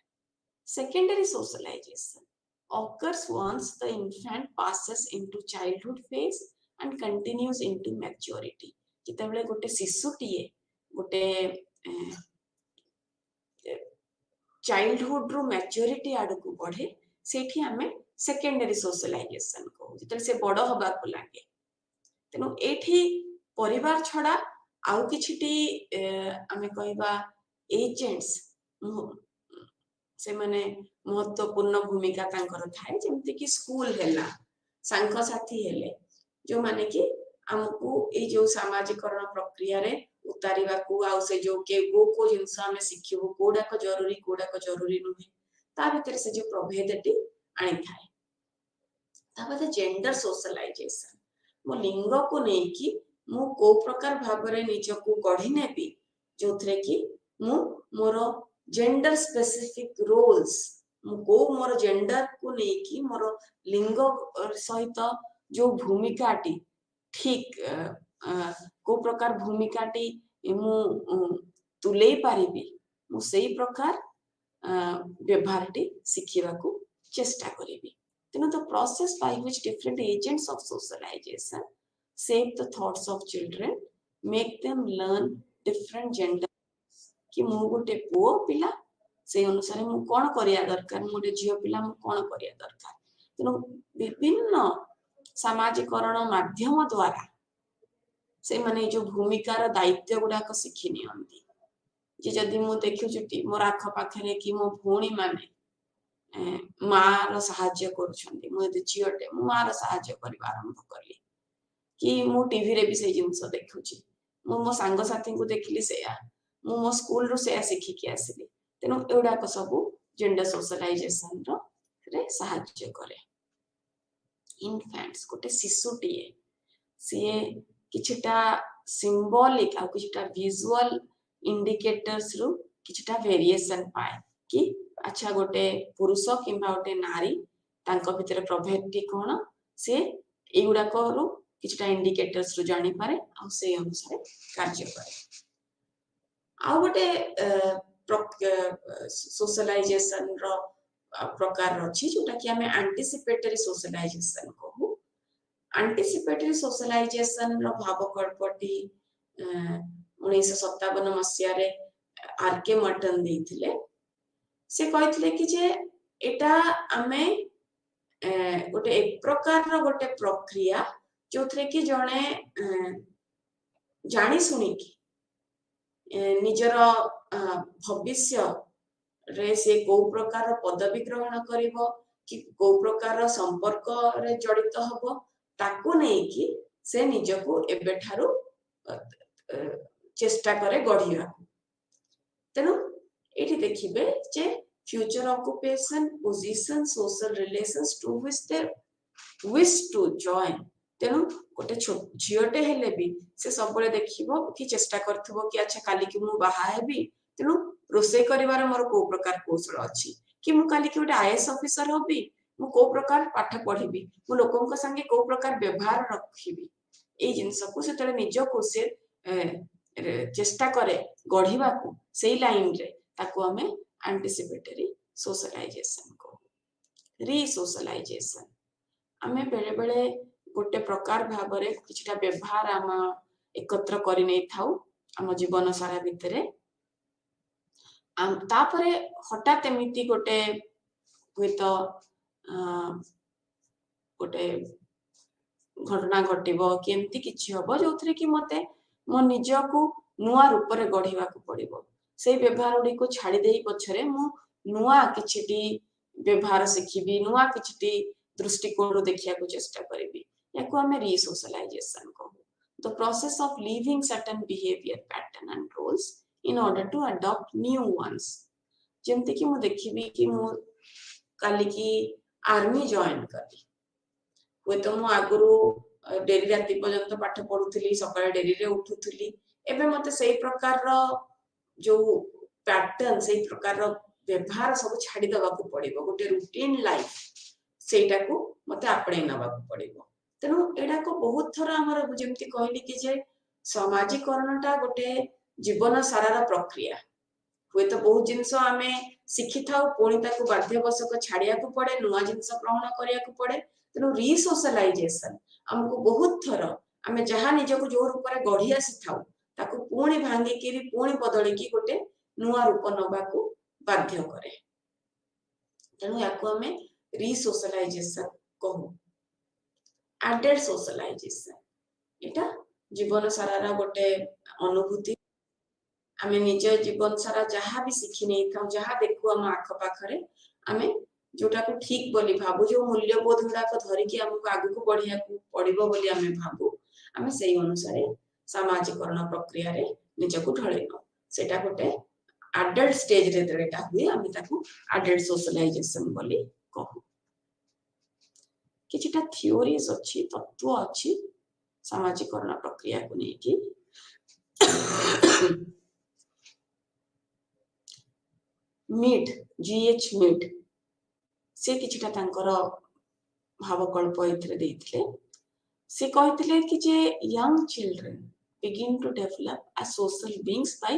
A: secondary socialization occurs once the infant passes into childhood phase and continues into maturity जितेबले गोटे शिशुटीए गोटे चाइल्डहुड रू मैच्योरिटी आड़ को बढ़े सेठी हमें सेकेंडरी सोशलाइजेशन को जिते से बड़ हबा को लागे तेणु एठी परिवार छड़ा आउ किछिटी आमे कहबा एजेंट्स से माने महत्वपूर्ण भूमिका तांकर थाए जेमति कि स्कूल हैला सांख साथी हेले जो माने कि हमको ए जो सामाजिकरण प्रक्रिया रे उतारिबा को आ से जो के को जिंस हमें शिखिबो कोडा को जरूरी नुहे ता भीतर से जो प्रभेदटी आनी थाए ता बाद जेंडर सोशलाइजेशन मो लिंग को नै कि मु को प्रकार भाबरे निज को गढी नेबी जोथरे कि मु मोर जेंडर स्पेसिफिक रोल्स मुको मोर जेंडर को नै कि मोर लिंग सहित जो भूमिकाटी ठीक को प्रकार भूमिकाटी मु तुले पारिबी मु सेही प्रकार व्यवहारटी शिखिबा को चेष्टा करिबी तेणु the process by which different agents of socialization shape the thoughts of children make them learn different gender कि मु गोटे पुओ पिला से अनुसार मु कोन करिया दरकार मु गोटे झियो पिला मु कोन करिया दरकार तेणु विभिन्न सामाजिकरण माध्यम द्वारा से माने जो भूमिकार दायित्व गुडा को शिखि नियंती जे जदि मु देखु जुटी मोर आख पाखरे कि मो भौणी माने मार सहाय्य करूछंती मु यदि झियोटे मु मार सहाय्य करबा आरंभ करली कि मु टीवी रे भी से जिंस देखुची मु मो सांग साथी को देखली सेया मु मो स्कूल रो सेया सिखि के आसीली तेनु एडा को सब जेंडर सोशलाइजेशन रो रे सहाय्य करे इन्फेंट्स गोटे शिशुटीए से किछटा सिंबॉलिक आ किछटा विजुअल इंडिकेटर्स रो किछटा वेरिएशन पाए कि अच्छा गोटे पुरुष किंबा गोटे नारी तांको भितर प्रभेदटी कोन से एगुडा को किछटा इंडिकेटर्स रो जानि पारे आ से अनुसार कार्य करे आ गोटे सोशलाइजेशन रो प्रकार अछि जोटा कि हमें एंटीसिपेटरी सोशलाइजेशन कहू एंटीसिपेटरी सोशलाइजेशन रो भावकल्पटी 1957 मसिया रे आरके मर्टन देथिले से कहिथिले कि जे एटा हमें गोटे एक प्रकार रो गोटे प्रक्रिया जो थे कि जने जानी सुनी कि निजर भविष्य रे से को प्रकार पदवी ग्रहण करिवो कि को प्रकार संपर्क रे जड़ित हबो ताकू नै कि से निजको एबे ठारू चेष्टा करे गढिया तेनु एठी देखिबे जे future occupation position social relations to which they wish to join तेणु गोटे झीटे हेले भी से सब देखिबो कि चेष्टा करथिबो कि अच्छा काली कि मु बाहा हेबी तेणु रोसे करिवार मोर को प्रकार कौशल अछि कि मु काली कि गोटे आईएएस ऑफिसर होबी मु को प्रकार पाठ पढिबी मु लोकन संगे को प्रकार व्यवहार रखिबी ए जिंस को सेतले निज को से चेष्टा करे गढिबा को सेही लाइन रे ताको हमें एंटीसिपेटरी सोशलाइजेशन को री सोशलाइजेशन हमें बेले बेले गोटे प्रकार भाव में किछटा व्यवहार आम एकत्र करि नै थाउ आम जीवन सारा भितरे तापरे हठात एमिति गोटे हुए तो गोटे घटना घटिबो कि एमती किछि हबो जोथरे कि मते मो निज को नुआ रूप रे गढिबा को पड़िबो से व्यवहार उडी को छाड़ी देई पछरे मो नुआ किछिटी व्यवहार सिखिबी नुआ किछिटी दृष्टिकोण देखिया को चेष्टा करिबी याको हमें रीसोशलाइजेशन कहू the process of leaving certain behaviour pattern and roles in order to adopt new ones जेमते कि मु देखिबी कि मु काली की आर्मी जॉइन करी हुए तो मु आगुरु डेरी राति पर्यंत पाठ पढुथली सकाळे डेरी रे उठुथली एबे मते सेही प्रकार रो जो पैटर्न सेही प्रकार रो व्यवहार सब छाडी दबा को पड़िबो गोटे रूटीन लाइफ सेटा को मते आपणे नबा को पड़िबो तेनु एडा को बहुत थरा हमर जेमति कहली कि जे सामाजिकरणटा गोटे जीवन सारार प्रक्रिया हुए तो बहुत जिनस आमे शिखि थाउ पुणी ताकू बाध्यवशक छाड़िया को पड़े नुआ जिनस ग्रहण करिया को पड़े तेनु रीसोशलाइजेशन हमको बहुत थर आमे जहा निजको जो रूप रे गढी आसी थाउ ताकू पुणी भांगी किरी पुणी बदली की गोटे नुआ रूप नबा को बाध्य करे तेनु याको हमें रीसोशलाइजेशन कहू एडेड सोशलाइजेशन एटा जीवन सारार गोटे अनुभूति आमे निज जीवन सारा जहाँ भी शिखि नहीं था जहाँ देखु हम आख पाखरे आमे जोटा को ठीक बोली भाबु जो मूल्यबोध गुडा को धरि कि हमको आगु को बढ़िया को पड़िबो बोली आमे भाबु आमे सेही अनुसार सामाजिकरण प्रक्रिया रे निजको ढळेनो सेटा गोटे एडल्ट स्टेज रे देटा हुए आमे ताकू एडल्ट सोशलाइजेशन बोली कहू किछिटा थ्योरीज अछि तत्व अछि सामाजिकरण प्रक्रिया को नेकी मीड जीएच मीड से किछिटा तांकर भावकल्प एथरे देइथिले से कहिथिले कि जे young children begin to develop as social beings by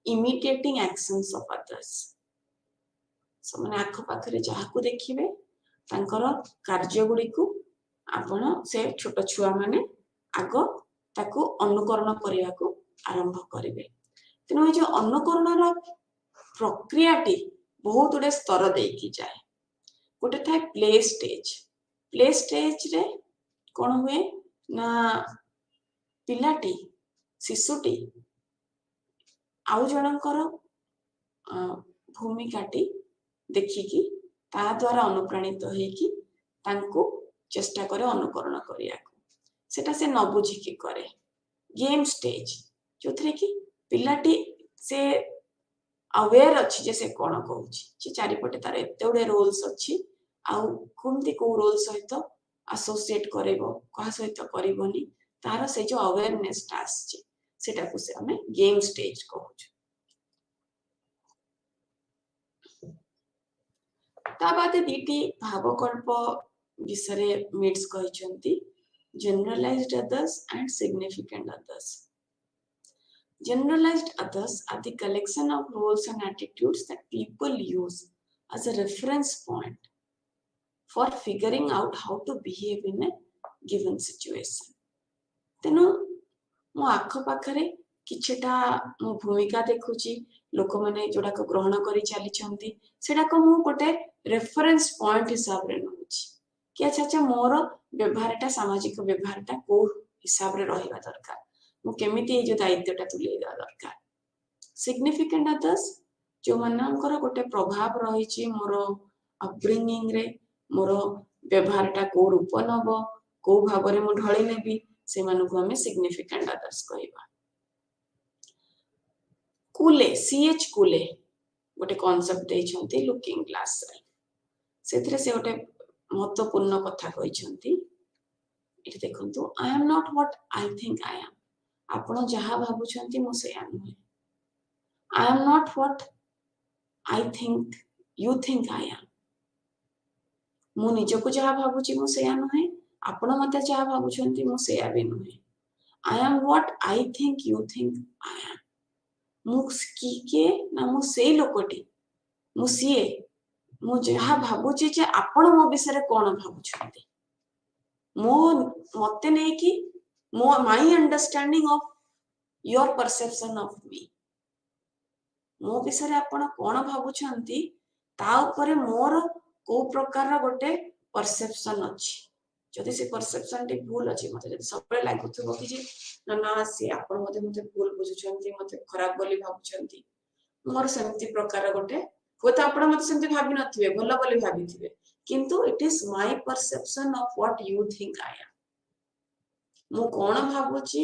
A: imitating actions of others so माने आख पाखरे जहा को देखिबे तांकर कार्य गुडी को आपण से छोट छुआ माने आगो ताकू अनुकरण करिया को आरंभ करिवे तेनो जे अनुकरण रो प्रक्रियाटी बहुत गुडे स्तर देकी जाए गोटे थाए प्ले स्टेज रे कोन हुए ना पिलाटी शिशुटी आउ जनकर भूमिकाटी देखिकी ता द्वारा अनुप्राणित होइकी तांको चेष्टा करे अनुकरण करिया को सेटा से न बुझी की करे गेम स्टेज जोथरे की पिलाटी से अवेयर अच्छी जैसे कौन कहूँ चारिपटे तार एत रोल्स अच्छी आमती को रोल सहित एसोसिएट करेबो कहा सहित करबनी तार से जो अवेयरनेस आसी सेटा को से हमें गेम स्टेज कहूँ ता बाद दीटी भावकल्प विषय मिट्स कहते generalized others and significant others Generalized others are the collection of roles and attitudes that people use as a reference point for figuring out how to behave in a given situation. तेनु मो आख पाखरे किछटा मो भूमिका देखुची लोक माने जोडा को ग्रहण करी चली छंती सेडा को मो गोटे रेफरेंस पॉइंट हिसाब रे नउची कि अच्छा मोर व्यवहारटा सामाजिक व्यवहारटा को हिसाब रे रहिबा दरकार मु केमिति जो दायित्वटा तुलेइदा दरकार सिग्निफिकेंट अदर्स जो मानकर गोटे प्रभाव रही मोर अपब्रिंगिंग रे मोर व्यवहारटा को रूप नब को भाव रे मु ढळी नेबी से मानको हमें सिग्निफिकेंट अदर्स कहबा कूले सीएच कूले गोटे कांसेप्ट दे छंती लुकिंग ग्लास रे सेथरे से गोटे महत्वपूर्ण कथा कहि छंती इति देखंतु I am not what I think I am आपण जहा भाबु छंती मो से नुहे I am not what I think you think I am मु निजको जहा भाबु छि मो से नुहे आपण मते जहा भाबु छंती मो से भी नुहे I am what I think you think I am मु की के ना मु से लोकटी मु सीए मु जहा भाबु छि जे आपण मो विषय कोन भाबु छंती मो मते नै कि my understanding of your perception of me मो विषय आपण कोन भाबु छंती ता ऊपर मोर को प्रकार गोटे परसेप्शन अछि जदि से परसेप्शन टी भूल अछि मते जदि सबले लागुथबो कि जे ना ना से आपण मते भूल बुझुछंती मते खराब बोली भाबुछंती मोर सेमती प्रकार गोटे होता आपण मते सेमती भाबी नथिबे भलो बोली भाबिथिबे किंतु it is my perception of what you think I am मु कोन भाबुची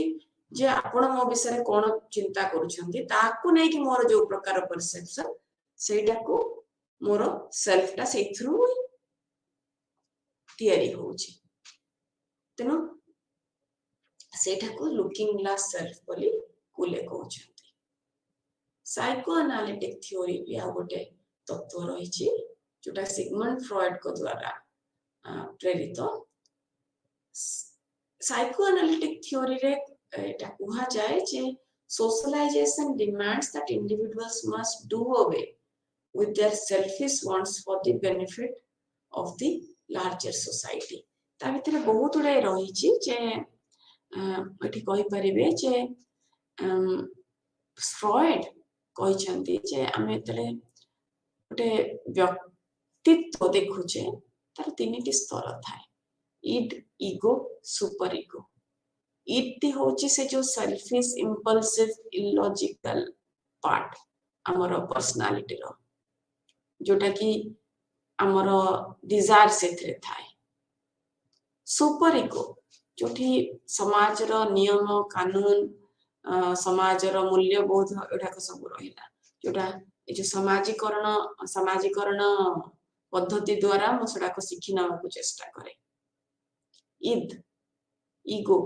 A: जे आपण मो विषय कोन चिंता करूछंती ताकू नै कि मोर जो प्रकार परसेप्शन सेटा को मोर सेल्फ टा से थ्रू तयारी होउची तेनु सेटा को लुकिंग ग्लास सेल्फ बोली कुले कहउछंती साइको एनालिटिक थ्योरी भी आ गोटे तत्व रहिछि जोटा सिगमंड फ्रॉयड को द्वारा प्रेरित साइको एनालिटिक थ्योरी रे एटा कुहा जाय जे socialization demands that individuals must do away with their selfish wants for the benefit of the larger society ता भितर बहुत उड़े रहिछि जे एठी कहि परिबे जे फ्रॉयड कहिछंती जे आमे तले गोटे व्यक्तित्व देखुचे तार तीनिटी स्तर थाए end ego super ego it होची से जो सेल्फिश इंपल्सिव इलॉजिकल पार्ट हमर पर्सनालिटी रो जोटा कि हमर डिजायर सेथरे थाए सुपर ईगो जोठी समाज रो नियम कानून समाज रो मूल्यबोध एटा सब रहिला जोटा ए जो सामाजिकरण पद्धति द्वारा मो सडा को सिखि नामा को चेष्टा करे id ego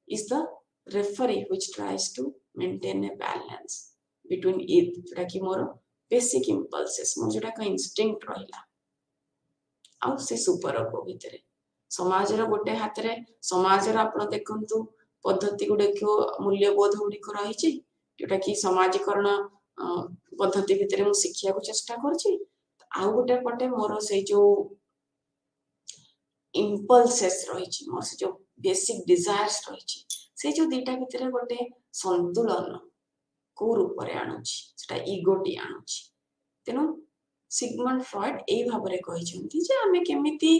A: is the referee which tries to maintain a balance between id जोटा कि मोर बेसिक इंपल्सेस मो जोटा का इंस्टिंक्ट रहिला आ से सुपर को भितरे समाज रो गोटे हाथ रे समाज रो आपण देखंतु पद्धति गुडे को मूल्यबोध गुडी को रहिछि जोटा कि सामाजिकरण पद्धति भितरे मु शिक्षा को चेष्टा करछि आ गोटे पटे मोर से जो इंपल्सेस रहिछि मोर से जो बेसिक डिजायर्स रहिछि से जो दीटा भितरे गोटे संतुलन को रूप रे आनुछि सेटा ईगोटी आनुछि तेनु सिगमंड फ्रॉयड एई भाबरे कहिछंती जे हमें केमिति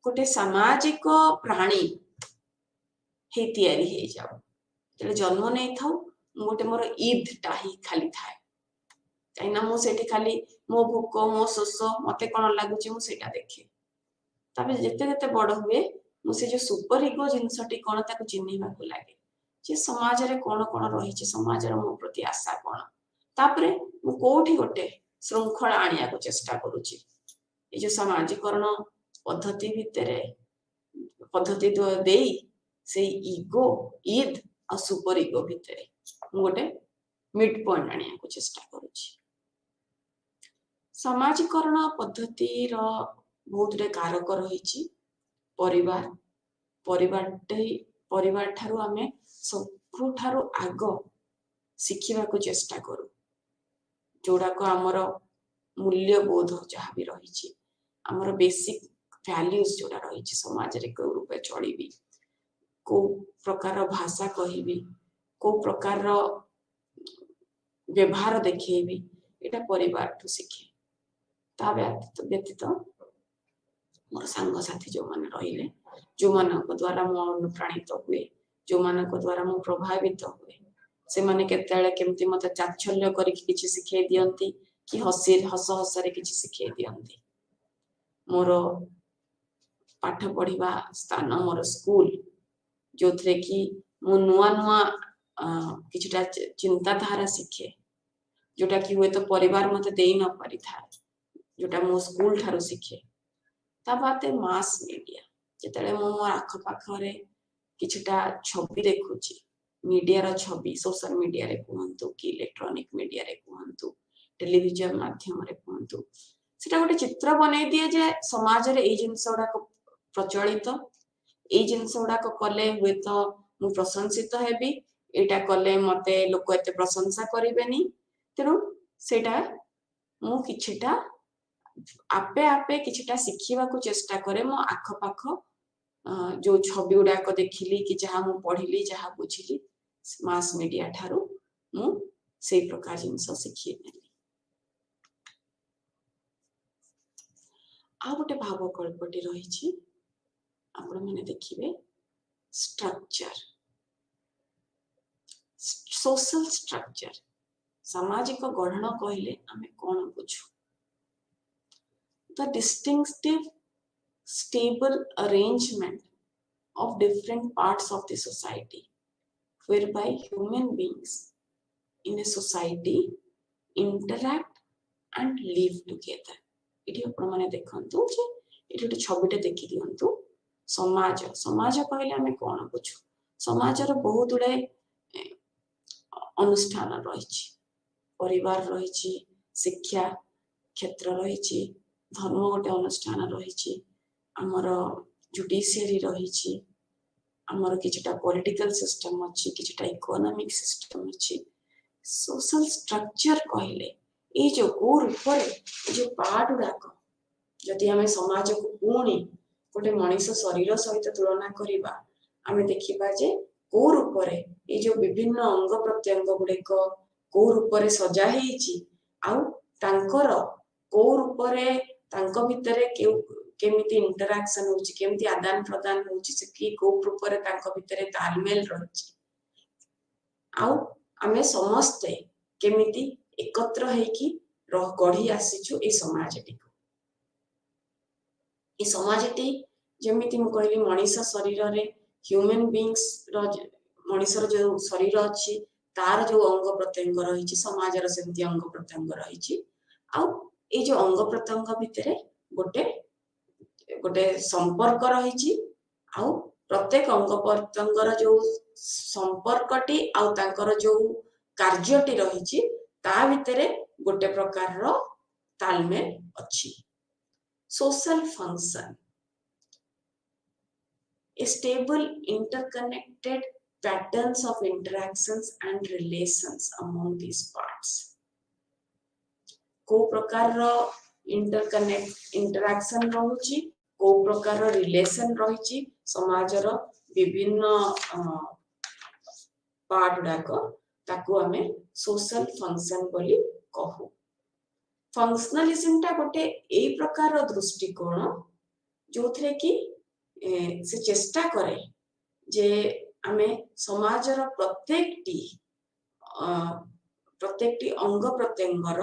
A: गोटे सामाजिक प्राणी हे तयारी हे जाऊ तेरे जन्म नै थाउ गोटे मोर ईद टाही खाली थाए काइना मो सेठी खाली मो भूक मो शोष मते कोन लागुची मु सेटा देखे तबे जेते जेते बड़ हुए मु से जो सुपर ईगो जिंसटी कोन ताको चिन्हिबा को लागे जे समाज रे कोन कोन रही छि समाज रे मो प्रति आशा कोन तापरे मु कोठी गोटे श्रृंखला आनिया को चेष्टा करूची ए जो सामाजिकरण पद्धति भितरे पद्धति देई से ईगो ईद आ सुपर ईगो भितरे मु गोटे मिड पॉइंट आनिया को चेष्टा करूची सामाजिकरण पद्धति रो बहुत रे कारक रहिछि परिवार परिवार ठारू हमें सबु ठारू आगो शिखिबा को चेष्टा करू जोड़ा को हमर मूल्यबोध जहाँ भी रहिछि हमर बेसिक वैल्यूज जोड़ा रहिछि समाज रे को रूपे चलीबी को प्रकार भाषा कहिबी को प्रकार व्यवहार देखेबी एटा परिवार ठू शिखे ता व्यतीत मोर संग साथी जो माने रहिले जो मानक द्वारा मो अनुप्राणित हुए जो मानक द्वारा मो प्रभावित हुए से माने केतेले केमती मते चाचल्य करी किछि सिखे दियंती कि हस रे किछि सिखे दियंती मोर पाठ पढ़िबा स्थान मोर स्कूल जो थरे कि मो नुआ नुआ किछटा चिंता धारा सिखे जोटा कि हुए तो परिवार मते देई न पारि था जोटा मो स्कूल ठारो सिखे ता बाते मास मीडिया जेतले मो आख पाखरे किछटा छवि देखुची मीडिया रो छवि सोशल मीडिया रे कहंतु कि इलेक्ट्रॉनिक मीडिया रे कहंतु टेलीविजन माध्यम रे कहंतु सेटा गोटे चित्र बनै दिए जे समाज रे ए जिंसोडा को प्रचलित ए जिंसोडा को कले हुए तो मु प्रशंसित हेबी एटा कले मते लोक एते प्रशंसा करिवेनी तेनु सेटा मु किछटा आपे आपे किछटा शिखिबा को चेष्टा करे मो आख पाख जो छवि उडा को देखिली कि जहा मु पढिली जहा बुझिली मास मीडिया ठारू मु सेई प्रकार जिंस शिखि नेली आ गोटे भाव कल्पटी रहिछि आपण माने देखिबे स्ट्रक्चर सोशल स्ट्रक्चर सामाजिक गठन कहले आमे कोन बुझू the distinctive stable arrangement of different parts of the society whereby human beings in a society interact and live together एठी आपण माने देखंतु जे एठी एक छबिटे देखि दियंतु समाज समाज कहले हमें कोन बुझू समाज रो बहुत उडे अनुष्ठान रहिछि परिवार रहिछि शिक्षा क्षेत्र रहिछि धर्म गोटे अनुष्ठान रहिछि आमर जुडिशियरी रहिछि आमर किछटा पॉलिटिकल सिस्टम अछि किछटा इकोनॉमिक सिस्टम अछि सोशल स्ट्रक्चर कहले ए जो कोर ऊपर जो पार्ट उडाक जदि हमें समाज को पुणी गोटे मनीष शरीर सहित तुलना करिबा हमें देखिबा जे कोर ऊपर ए जो विभिन्न अंग प्रत्यंग गुडेक कोर ऊपर सजा हेछि आउ तांकर कोर ऊपर तांको भितरे केमिति इंटरैक्शन होछि केमिति आदान प्रदान होछि से की कोप ऊपर तांको भितरे तालमेल रहछि आउ हमें समस्ते केमिति एकत्र हेकि गढ़ी आसीछु ए समाजटी जेमिति म कहली मनीष शरीर रे ह्यूमन बीइंग्स रो मनीषर जो शरीर अछि तार जो अंग प्रत्यंग रहिछि समाज रो सेमति अंग प्रत्यंग रहिछि आउ ए जो अंग प्रत्यंग भितरे गोटे गोटे संपर्क रहिछि आउ प्रत्येक अंग प्रत्यंगर जो संपर्कटी आउ तांकर जो कार्यटी रहिछि ता भितरे गोटे प्रकार रो तालमेल अछि social function a stable interconnected patterns of interactions and relations among these parts को प्रकार रो इंटरैक्शन रहुछि को प्रकार रो रिलेशन रहिछि समाज रो विभिन्न पार्ट डाको ताको हमें सोशल फंक्शन बोली कहू फंक्शनलिज्म ता गोटे ए प्रकार रो दृष्टिकोण जोथरे कि से चेष्टा करे जे हमें समाज रो प्रत्येकटी अंग प्रत्यंगर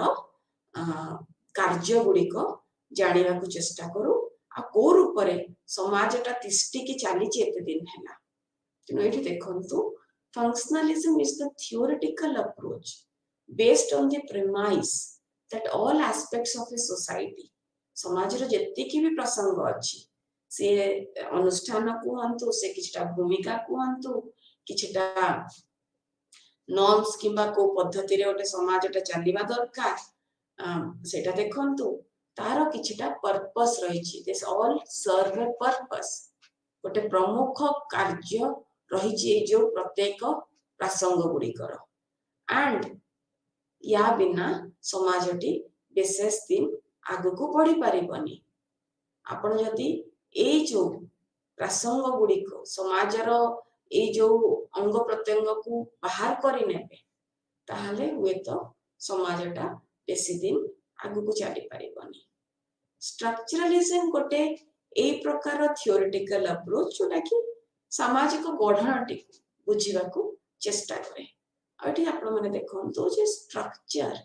A: कार्य गुडी को जानिबा को चेष्टा करू आ को रूपरे समाजटा तिष्टि की चाली एते दिन हैला किनो एठी देखंतु functionalism is the theoretical approach based on the premise that all aspects of a society समाज रो जत्ते की भी प्रसंग अछि से अनुष्ठान को हंतु से किछटा भूमिका को हंतु किछटा नॉर्म्स किबा को पद्धति रे ओटे समाजटा चलीबा दरकार सेटा देखंतु तारो किछटा पर्पस रहिछि this all serve a purpose ओटे प्रमुख कार्य रहिछि जो प्रत्येक प्रसंग गुडी कर एंड या बिना समाजटी विशेष दिन आगु को बढ़ी पारिबनी आपण जदी ए जो प्रसंग गुडी को समाज रो ए जो अंग प्रत्यंग को बाहर करि नेबे ताहले हुए तो समाजटा बेसी दिन आगु को चली पारिबनी स्ट्रक्चरलिज्म गोटे ए प्रकार थियोरेटिकल अप्रोच जोटा कि सामाजिक गठनटी बुझिबा को चेष्टा करे आठी आपण माने देखंतो जे स्ट्रक्चर